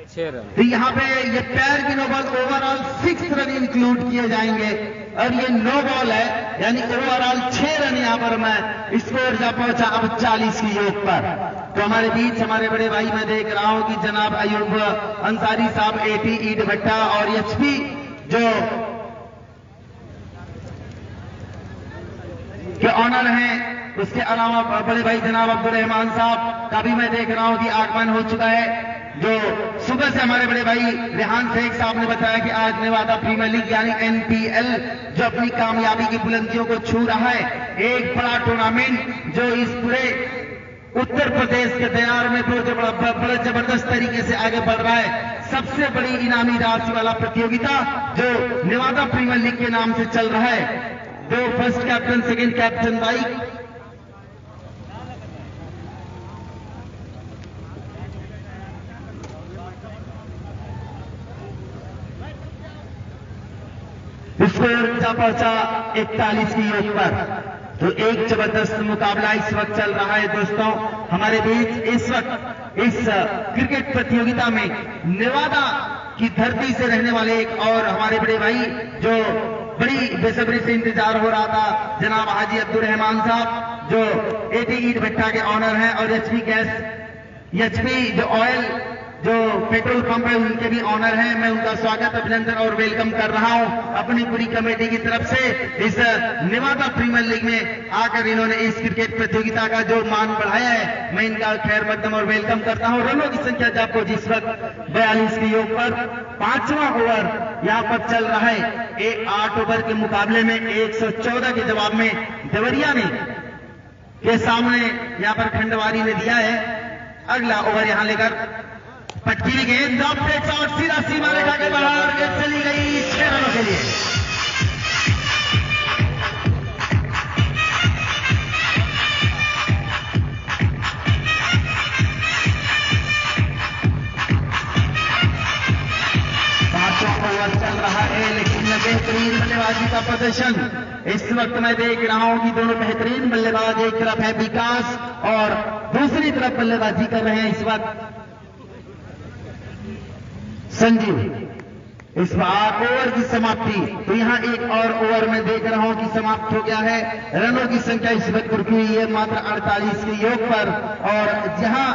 6 रन। तो यहाँ पे ये पैर की no ball, overall 6 run include किए जाएंगे और ये नो बॉल है, यानी ओवरऑल 6 रन यहाँ पर मैं स्कोर जा पहुंचा अब 40 की योग पर। तो हमारे बीच हमारे बड़े भाई मैं देख रहा हूं कि जनाब अयूब अंसारी साहब, एटी ईट भट्टा और एचपी जो के ऑनर हैं, उसके अलावा बड़े भाई जनाब अब्दुर्रहमान साहब का भी मैं देख रहा हूं कि आगमन हो चुका है। जो सुबह से हमारे बड़े भाई रेहान शेख साहब ने बताया कि आज नेवादा प्रीमियर लीग यानी एनपीएल जो अपनी कामयाबी की बुलंदियों को छू रहा है, एक बड़ा टूर्नामेंट जो इस पूरे उत्तर प्रदेश के दयार में तो बड़ा जबरदस्त तरीके से आगे बढ़ रहा है। सबसे बड़ी इनामी राशि वाला प्रतियोगिता जो नेवादा प्रीमियर लीग के नाम से चल रहा है, जो first captain second captain bike score जा पहुंचा 41 की योग पर। तो एक जबरदस्त मुकाबला इस वक्त चल रहा है दोस्तों हमारे बीच। इस वक्त इस क्रिकेट प्रतियोगिता में नेवादा की धरती से रहने वाले एक और हमारे बड़े भाई जो बड़ी बेसब्री से इंतजार हो रहा था, जनाब हाजी अब्दुल रहमान साहब जो एटी ईट भट्टा के ऑनर हैं और एचपी गैस एचपी जो ऑयल जो पेट्रोल पंप है उनके भी ऑनर हैं। मैं उनका स्वागत अभिनंदन और वेलकम कर रहा हूं अपनी पूरी कमेटी की तरफ से। इस नेवादा प्रीमियर लीग में आकर इन्होंने इस क्रिकेट प्रतियोगिता का जो मान बढ़ाया है, मैं इनका खैर मकदम और वेलकम करता हूं। रनों की संख्या आपको जिस वक्त 42 के योग पर 5वां ओवर यहां पर चल रहा है। 8 ओवर के मुकाबले में 114 के जवाब में देवरिया ने के सामने यहां पर खंडवारी ने दिया है। अगला ओवर यहां लेकर पटकी गेंद ड्रॉप पे शॉट सीधा सीमा रेखा के बाहर गेंद चली गई 6 रनों के लिए। ओवर चल रहा है लेकिन बेहतरीन बल्लेबाजी का प्रदर्शन इस वक्त मैं देख रहा हूं कि दोनों बेहतरीन बल्लेबाज, एक तरफ है विकास और दूसरी तरफ बल्लेबाजी कर रहे हैं इस वक्त संजीव। इस 8 ओवर की समाप्ति, तो यहां एक और ओवर में देख रहा हूं कि समाप्त हो गया है। रनों की संख्या इस वक्त रुकी हुई है मात्र 48 के योग पर। और जहां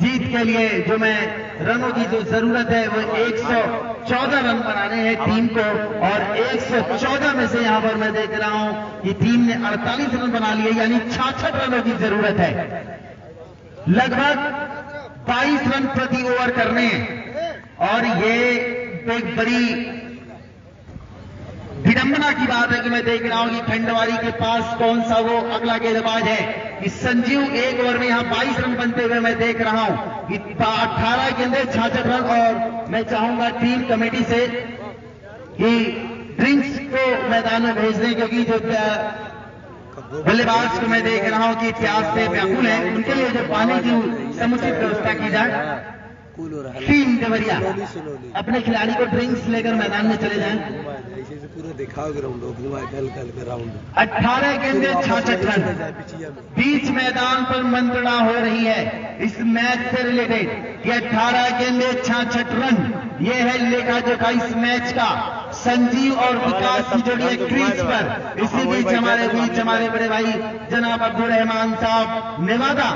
जीत के लिए जो मैं रनों की जो जरूरत है वो 114 रन बनाने हैं टीम को, और 114 में से यहां पर मैं देख रहा हूं कि टीम ने 48 रन बना लिए, यानी 66 रनों की जरूरत है। लगभग 22 रन प्रति ओवर करने हैं। और ये एक बड़ी विडंबना की बात है कि मैं देख रहा हूं कि खंडवारी के पास कौन सा वो अगला गेंदबाज है कि संजीव एक ओवर में यहां 22 रन बनते हुए मैं देख रहा हूं कि 18 गेंदे 66 रन। और मैं चाहूंगा टीम कमेटी से कि ड्रिंक्स को मैदान में भेज दें, क्योंकि जो बल्लेबाज को मैं देख रहा हूं कि प्यास से व्याकुल है, उनके लिए जो पानी की समुचित व्यवस्था की जाए। टीम देवरिया अपने खिलाड़ी को ड्रिंक्स लेकर मैदान में चले जाएं। पूरा दिखाओ ग्राउंड घुमा ढल के राउंड 18 गेंदे 66 रन बीच मैदान पर मंत्रणा हो रही है इस मैच से रिलेटेड। ये 18 गेंदे 66 रन ये है लेखा जोखा इस मैच का। संजीव और विकास की जोड़ी है क्रीज पर। इसी बीच हमारे बड़े भाई जनाब अब्दुल रहमान साहब नेवादा,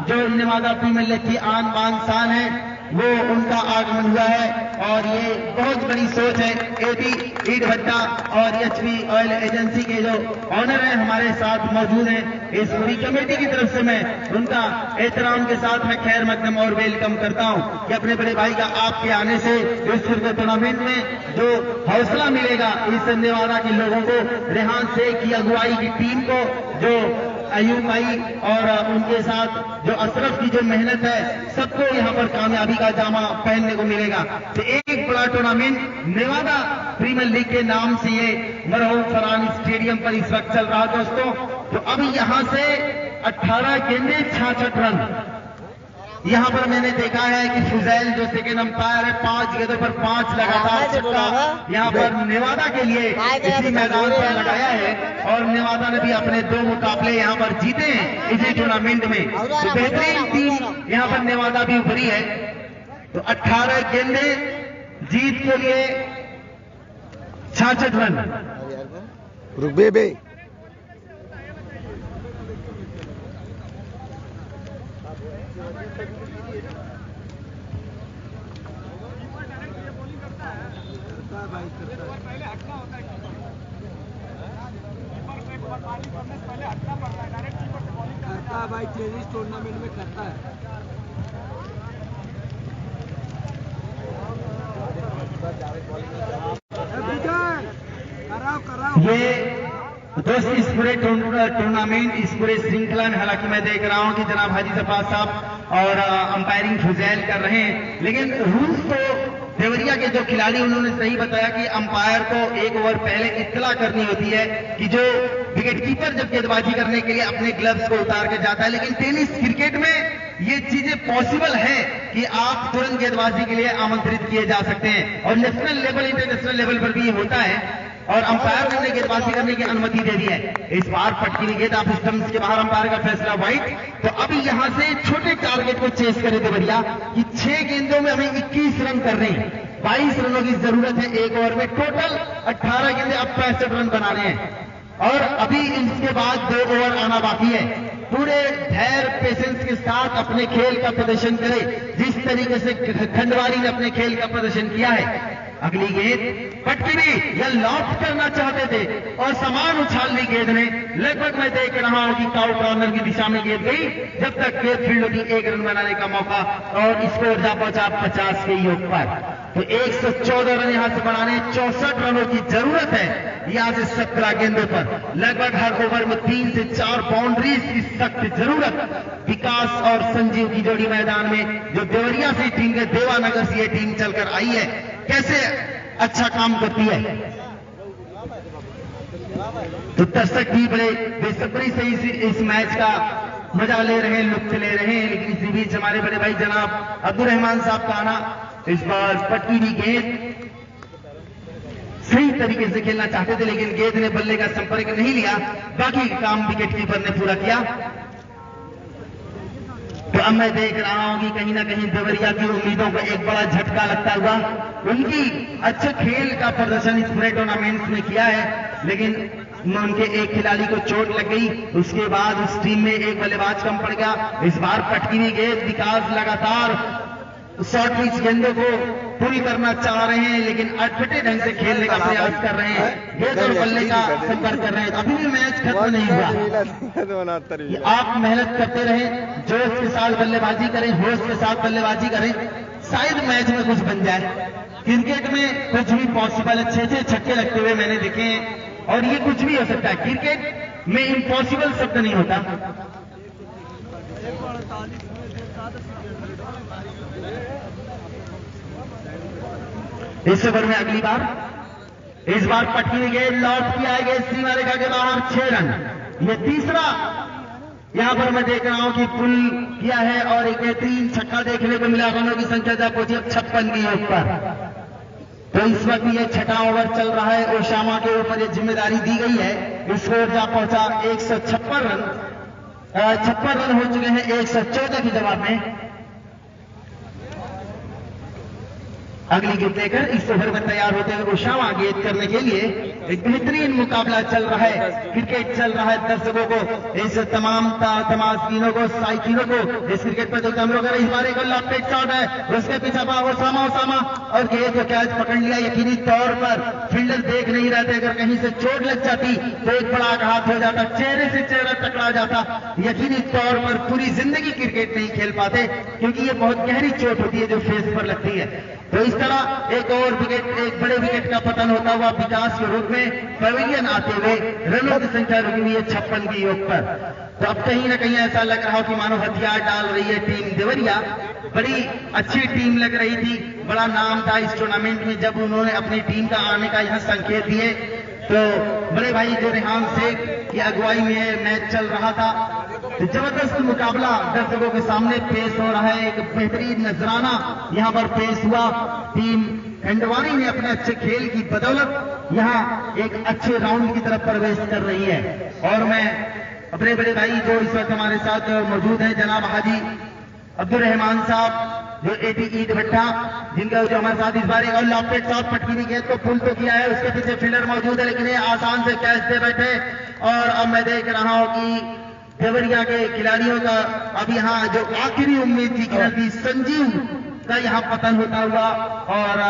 जो नेवादा प्रीमियर लीग की आन बान शान है, वो उनका आगमन हुआ है। और ये बहुत बड़ी सोच है। एटी ईट भट्टा और एचपी ऑयल एजेंसी के जो ऑनर हैं हमारे साथ मौजूद हैं। इस पूरी कमेटी की तरफ से मैं उनका एहतराम के साथ मैं खैर मकदम और वेलकम करता हूं कि अपने बड़े भाई का आपके आने से इस क्रिकेट टूर्नामेंट में जो हौसला मिलेगा इस नेवादा के लोगों को, रेहान शेख की अगुवाई की टीम को, जो अयूब भाई और उनके साथ जो अशरफ की जो मेहनत है, सबको यहां पर कामयाबी का जामा पहनने को मिलेगा। तो एक बड़ा टूर्नामेंट नेवादा प्रीमियर लीग के नाम से ये मरहूम फरहान स्टेडियम पर इस वक्त चल रहा है दोस्तों। तो अभी यहां से 18 गेंदे 66 रन यहां पर मैंने देखा है कि फुजैल जो सेकेंड अंपायर है 5 गेंदों पर 5 लगातार छक्का यहां पर नेवादा के लिए इसी मैदान पर लगाया है। और नेवादा ने भी अपने 2 मुकाबले यहां पर जीते हैं इसी टूर्नामेंट में। तो बेहतरीन टीम यहां पर नेवादा भी उभरी है। तो 18 गेंदे जीत के लिए 66 रन। रुक बे करता भाई टेनिस टूर्नामेंट में करता है। ये दोस्त इस पूरे टूर्नामेंट, इस पूरे श्रृंखला में हालांकि मैं देख रहा हूं कि जनाब हाजी जफार साहब और अंपायरिंग फुजैल कर रहे हैं, लेकिन रूल्स तो देवरिया के जो खिलाड़ी उन्होंने सही बताया कि अंपायर को एक ओवर पहले इत्तला करनी होती है कि जो विकेटकीपर जब गेंदबाजी करने के लिए अपने ग्लव्स को उतार के जाता है। लेकिन टेनिस क्रिकेट में ये चीजें पॉसिबल है कि आप तुरंत गेंदबाजी के लिए आमंत्रित किए जा सकते हैं और नेशनल लेवल, इंटरनेशनल लेवल पर भी ये होता है और अंपायर ने गेंदबाजी करने की अनुमति दे दी है। इस बार पटकी गेंद ऑफ स्टंप्स के बाहर अंपायर का फैसला वाइट। तो अभी यहां से छोटे टारगेट को चेस करे देवरिया कि 6 गेंदों में हमें 21 रन करने हैं, 22 रनों की जरूरत है एक ओवर में। टोटल 18 गेंदें, अब 65 रन बनाने हैं और अभी इसके बाद 2 ओवर आना बाकी है। पूरे धैर्य पेशेंस के साथ अपने खेल का प्रदर्शन करे जिस तरीके से खंडवारी ने अपने खेल का प्रदर्शन किया है। अगली गेंद पटकी भी यह लॉफ्ट करना चाहते थे और समान उछाल ली गेंद ने। लगभग मैं देख रहा हूं कि काउ कॉर्नर की दिशा में गेंद गई, जब तक गेंद फील्ड होती 1 रन बनाने का मौका और स्कोर जा पहुंचा 50 के योग पर। तो 114 रन यहां से बनाने, 64 रनों की जरूरत है यहां से 17 गेंदों पर। लगभग हर ओवर में 3 से 4 बाउंड्रीज की सख्त जरूरत। विकास और संजीव की जोड़ी मैदान में, जो देवरिया से टीम के देवानगर से ये टीम चलकर आई है, कैसे अच्छा काम करती है। तो दर्शक भी बड़े बेसब्री से इस मैच का मजा ले रहे हैं, लुत्फ ले रहे हैं। लेकिन इसी बीच हमारे बड़े भाई जनाब अब्दुल रहमान साहब का आना। इस बार पटकी भी गेंद सही तरीके से खेलना चाहते थे, लेकिन गेंद ने बल्ले का संपर्क नहीं लिया। बाकी काम विकेट कीपर ने पूरा किया। तो अब मैं देख रहा हूं कि कहीं ना कहीं देवरिया की उम्मीदों को एक बड़ा झटका लगता हुआ। उनकी अच्छे खेल का प्रदर्शन इस पूरे टूर्नामेंट में किया है, लेकिन उनके एक खिलाड़ी को चोट लग गई। उसके बाद उस टीम में एक बल्लेबाज कम पड़ गया। इस बार पटकी हुई गेंद, विकास लगातार शॉर्ट पिच गेंदों को पुल करना चाह रहे हैं, लेकिन अटपटे ढंग से खेलने का प्रयास कर रहे हैं, गेंद और बल्ले का संपर्क कर रहे हैं। अभी भी मैच खत्म नहीं हुआ। आप मेहनत करते रहें, जोश के साथ बल्लेबाजी करें, होश के साथ बल्लेबाजी करें, शायद मैच में कुछ बन जाए। क्रिकेट में कुछ भी पॉसिबल है। 6 छक्के लगते हुए मैंने देखे हैं और ये कुछ भी हो सकता है। क्रिकेट में इम्पॉसिबल शब्द नहीं होता। इस ओवर में अगली बार, इस बार पटकी में गेंद लौट की आएगी सीमा रेखा के बाहर, 6 रन। ये तीसरा यहां पर मैं देख रहा हूं कि पुल किया है और एक बेहतरीन छक्का देखने को मिला। रनों की संख्या जा पहुंची 56 की ऊपर। तो इस वक्त ये 6वां ओवर चल रहा है। ओशामा के ऊपर ये जिम्मेदारी दी गई है। स्कोर जा पहुंचा 156 रन। 56 रन हो चुके हैं 114 के जवाब में। अगली गेंद लेकर इस ओवर में तैयार होते हुए ओशामा गेंद करने के लिए। एक बेहतरीन मुकाबला चल रहा है, क्रिकेट चल रहा है। दर्शकों को, इस तमाम तमाशकीनों को, साइकिलों को इस क्रिकेट पर देखते हम लोग। इस बार एक लॉफ्टेड शॉट है, उसके पीछे ओसामा और गेंद को कैच पकड़ लिया। यकीनी तौर पर फील्डर देख नहीं रहे थे, अगर कहीं से चोट लग जाती तो एक बड़ा आघात हो जाता, चेहरे से चेहरा टकरा जाता। यकीनी तौर पर पूरी जिंदगी क्रिकेट नहीं खेल पाते, क्योंकि ये बहुत गहरी चोट होती है जो फेस पर लगती है। तो इस तरह एक और विकेट, एक बड़े विकेट का पतन होता हुआ विकास के रूप में पवेलियन आते हुए रनों की संख्या रुकी हुई है 56 की योग पर। तो अब कहीं ना कहीं ऐसा लग रहा हो कि मानो हथियार डाल रही है टीम देवरिया। बड़ी अच्छी टीम लग रही थी, बड़ा नाम था इस टूर्नामेंट में। जब उन्होंने अपनी टीम का आने का यहाँ संकेत दिए तो बड़े भाई जो रेहान शेख की अगुवाई में मैच चल रहा था, तो जबरदस्त मुकाबला दर्शकों के सामने पेश हो रहा है। एक बेहतरीन नजराना यहां पर पेश हुआ। टीम खंडवारी ने अपने अच्छे खेल की बदौलत यहां एक अच्छे राउंड की तरफ प्रवेश कर रही है। और मैं अपने बड़े भाई जो इस वक्त हमारे साथ मौजूद हैं, जनाब हाजी अब्दुल रहमान साहब, जो एटी ईद भट्टा, जिनका जो हमारे साथ इस बार एक और लॉफ्टेड शॉट पटकी हुई गेंद को पुल तो किया है। उसके पीछे फील्डर मौजूद है, लेकिन ये आसान से कैच दे बैठे। और अब मैं देख रहा हूं कि देवरिया के खिलाड़ियों का अब यहाँ जो आखिरी उम्मीद थी कि संजीव का यहाँ पतन होता हुआ, और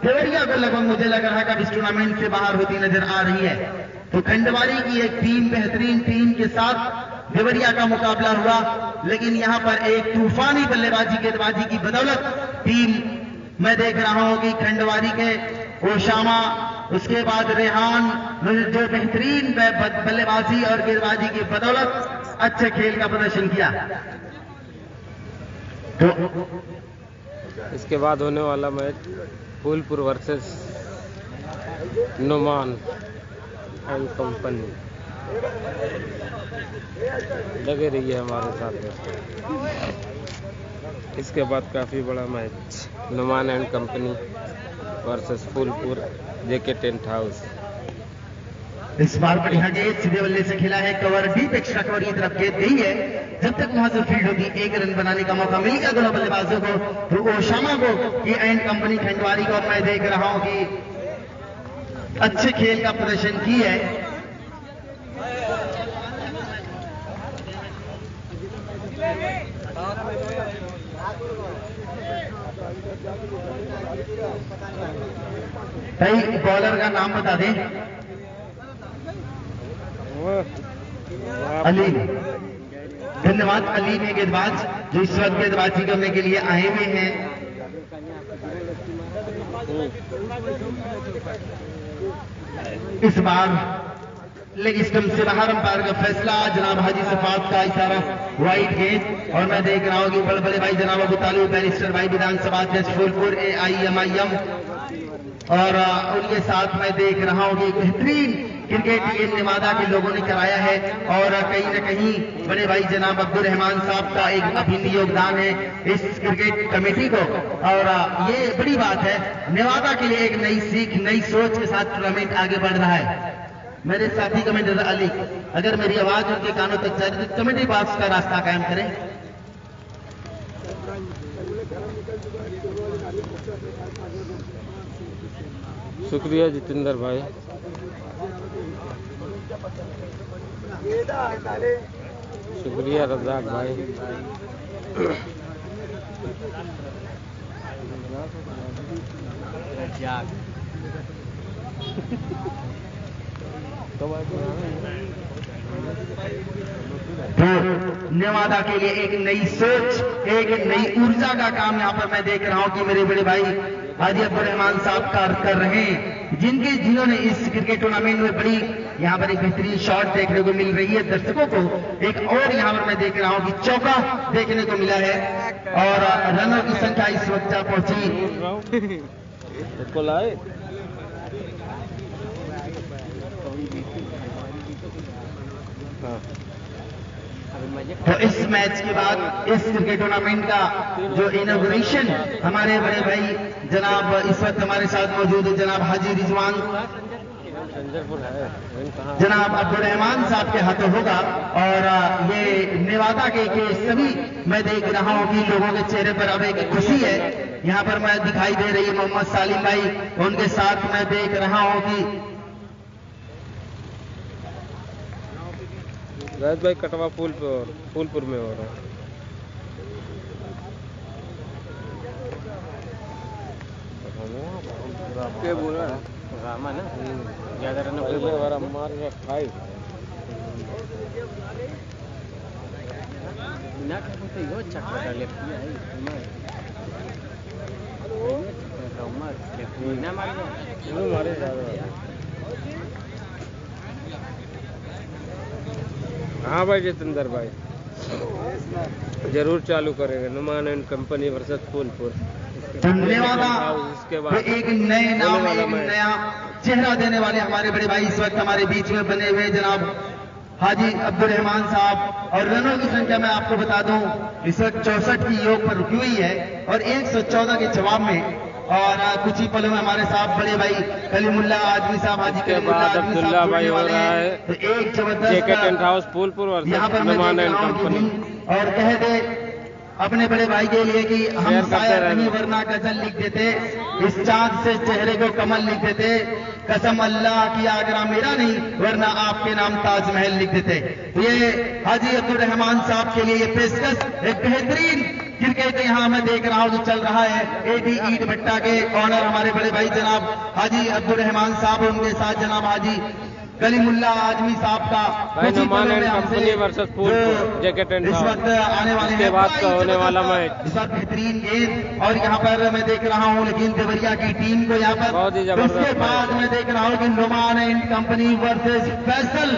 देवरिया को लगभग मुझे लग रहा है कि इस टूर्नामेंट से बाहर होती नजर आ रही है। तो खंडवारी की एक टीम, बेहतरीन टीम के साथ देवरिया का मुकाबला हुआ, लेकिन यहां पर एक तूफानी बल्लेबाजी गेंदबाजी की बदौलत टीम, मैं देख रहा हूं कि खंडवारी के ओशामा उसके बाद रेहान जो बेहतरीन बल्लेबाजी और गेंदबाजी की बदौलत अच्छे खेल का प्रदर्शन किया। तो इसके बाद होने वाला match Phulpur versus Numan and company लगे रही है हमारे साथ में। इसके बाद काफ़ी बड़ा match Numan and company versus Phulpur JK tent house. इस बार बढ़िया गेंद सीधे बल्ले से खेला है, कवर डीप एक्स्ट्रा कवर की तरफ गेंद गई है। जब तक वहां से फील्ड होगी 1 रन बनाने का मौका मिल गया दोनोबल्लेबाजों को, तो ओशामा को ये एंड कंपनी खंडवारी को मैं देख रहा हूं कि अच्छे खेल का प्रदर्शन की है। भाई बॉलर का नाम बता दें। अली, धन्यवाद। अली ने गेंदबाज जो इस वक्त गेंदबाजी करने के लिए आए हुए हैं। इस बार लेग स्टंप से बाहर अंपायर का फैसला, जनाब हाजी सफात का इशारा वाइड गेंद। और मैं देख रहा हूं कि बड़े बड़े भाई जनाब अबू तालिब बैरिस्टर भाई विधानसभा अध्यक्ष फूलपुर AIMIM और उनके साथ मैं देख रहा हूं कि बेहतरीन क्रिकेट ये नेवादा के लोगों ने कराया है और कहीं न कहीं बड़े भाई जनाब अब्दुल रहमान साहब का एक अभिन्न योगदान है इस क्रिकेट कमेटी को। और ये बड़ी बात है, नेवादा के लिए एक नई सीख, नई सोच के साथ टूर्नामेंट आगे बढ़ रहा है। मेरे साथी कमेंटर अली, अगर मेरी आवाज उनके कानों तक जाए तो कमेटी बॉक्स का रास्ता कायम करें। शुक्रिया जितेंद्र भाई। शुक्रिया रज़ाक भाई। तो नेवादा के लिए एक नई सोच, एक नई ऊर्जा का काम यहां पर मैं देख रहा हूं कि मेरे बड़े भाई हाजी अब्दुल रहमान साहब कर रहे हैं, जिन्होंने इस क्रिकेट टूर्नामेंट में बड़ी यहां पर एक बेहतरीन शॉट देखने को मिल रही है दर्शकों को। एक और यहां पर मैं देख रहा हूं कि चौका देखने को मिला है और रनों की संख्या इस वक्त जा पहुंची। तो इस मैच के बाद इस क्रिकेट टूर्नामेंट का जो इनॉग्रेशन हमारे बड़े भाई जनाब इस वक्त हमारे साथ मौजूद है जनाब हाजी रिजवान जनाब अब्दुल रहमान साहब के हाथों होगा। और ये नेवादा के सभी मैं देख रहा हूं कि लोगों के चेहरे पर अब एक खुशी है। यहां पर मैं दिखाई दे रही है मोहम्मद सालिम भाई, उनके साथ मैं देख रहा हूं कि राज भाई कटवा फूलपुर में हो रहा है। क्या बोल रहा है रामा ना ज्यादा रन वाला मार गया 5 ना कहते हो चक्कर लेफ्ट में है उमर लेफ्ट में ना मारे ज्यादा। हाँ भाई जितेंद्र भाई जरूर चालू करेंगे Numan and company versus Phulpur. नेवादा इसके बाद एक नए नाम, एक नया चेहरा देने वाले हमारे बड़े भाई इस वक्त हमारे बीच में बने हुए जनाब हाजी अब्दुल रहमान साहब। और रनों की संख्या मैं आपको बता दूं इस वक्त 64 की योग पर रुकी हुई है और 114 के जवाब में। और कुछ ही पलों में हमारे साहब बड़े भाई कलीमुल्ला आदमी साहब हाजी कलीमुल्ला आदमी साहब भाई हो रहा है। तो एक जबरदस्त जेके टेंट हाउस फूलपुर यहाँ पर मैं देख रहा हूं कि और कह दे अपने बड़े भाई के लिए कि हम शायर नहीं वरना गजल लिख देते, इस चांद से चेहरे को कमल लिख देते, कसम अल्लाह की आगरा मेरा नहीं वरना आपके नाम ताजमहल लिख देते। ये हाजी अब्दुल रहमान साहब के लिए ये पेशकश एक बेहतरीन क्रिकेट यहां मैं देख रहा हूं जो चल रहा है। एडी ईट भट्टा के ऑनर हमारे बड़े भाई जनाब हाजी अब्दुल रहमान साहब, उनके साथ जनाब हाजी कलीमुल्ला आजमी साहब का भाई कुछ ही नुमान पलों एंड में हमसे कंपनी वर्सेस फूलपुर, जो जैकेट एंड इस साउंड। वक्त आने वाले इसके हैं। बाद का बड़ा ही होने वाला जबरदस्त मैच। इस वक्त बेहतरीन गेंद, और यहाँ पर मैं देख रहा हूँ लेकिन देवरिया की टीम को यहाँ बहुत ही पर, जबरदस्त उसके बाद मैच। मैं देख रहा हूँ कि Numan and company versus Faisal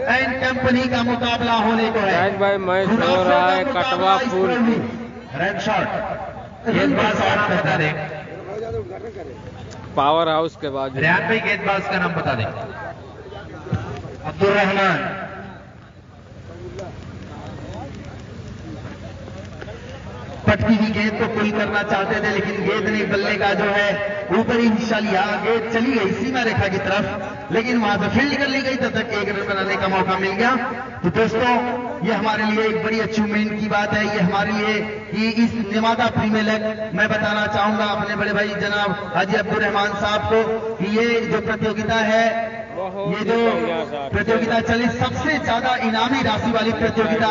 and company का मुकाबला होने को है। राज भाई मैच हो रहा है कटवा फूलपुर। रेड शॉट गेंदबाज का नाम बता दें, पावर हाउस के बाद रेहान भाई गेंदबाज का नाम बता दें। अब्दुल रहमान, पटकी हुई गेंद को पुल करना चाहते थे लेकिन गेंद ने बल्ले का जो है ऊपरी हिस्सा लिया, गेंद चली गई सीमा रेखा की तरफ, लेकिन वहां से फील्ड कर ली गई, तब तक एक रन बनाने का मौका मिल गया। तो दोस्तों ये हमारे लिए एक बड़ी अचीवमेंट की बात है, ये हमारे लिए कि इस नेवादा प्रीमियर लीग मैं बताना चाहूंगा अपने बड़े भाई जनाब हाजी अब्दुल रहमान साहब को कि ये जो प्रतियोगिता है, ये जो प्रतियोगिता चली, सबसे ज्यादा इनामी राशि वाली प्रतियोगिता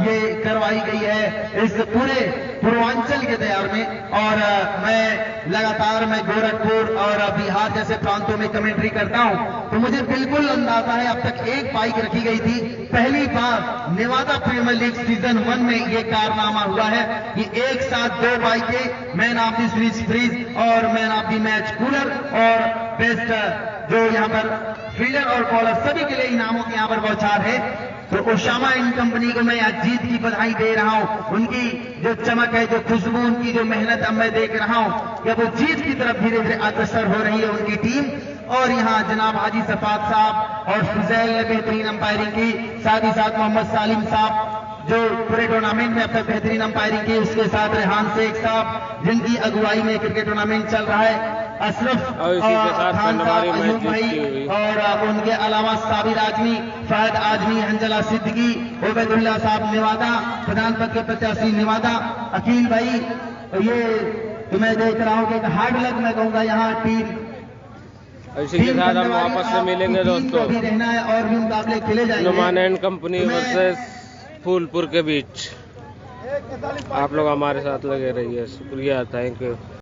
ये करवाई गई है इस पूरे पूर्वांचल के दयार में। और मैं लगातार गोरखपुर और बिहार जैसे प्रांतों में कमेंट्री करता हूं, तो मुझे बिल्कुल अंदाजा है अब तक एक बाइक रखी गई थी। पहली बार नेवादा प्रीमियर लीग सीजन 1 में ये कारनामा हुआ है कि एक साथ 2 बाइकें, man of the series fridge और man of the match cooler और बेस्ट जो यहाँ पर फील्डर और बॉलर सभी के लिए इनामों के यहाँ पर बौछार है। तो ओशामा इन कंपनी को मैं आज जीत की बधाई दे रहा हूं। उनकी जो चमक है, जो खुशबू, उनकी जो मेहनत अब मैं देख रहा हूं कि वो जीत की तरफ धीरे धीरे अग्रसर हो रही है उनकी टीम। और यहाँ जनाब हाजी सफात साहब और फुजैल ने बेहतरीन अंपायरिंग की, साथ ही साथ मोहम्मद सालिम साहब जो पूरे टूर्नामेंट में अब तक बेहतरीन अंपायरिंग की, उसके साथ रेहान शेख साहब जिनकी अगुवाई में क्रिकेट टूर्नामेंट चल रहा है, अशरफ और इसी के साथ खान साहब, पन्नवारी अयूब मैच जीत भाई, की हुई। और उनके अलावा साबिर आजमी, फहद आजमी, हंजला सिद्दीकी, उबैदुल्ला साहब नेवादा, प्रधान पद के प्रत्याशी नेवादा, अकील भाई। ये तो मैं देख रहा हूँ कि हार्ड लक मैं कहूँगा यहाँ टीम। इसी के साथ हम वापस से मिलेंगे दोस्तों अभी रहना है और भी मुकाबले खेले जाएंगे। Numan and company versus Phulpur के बीच। आप लोग हमारे साथ लगे रहिए। शुक्रिया, थैंक यू।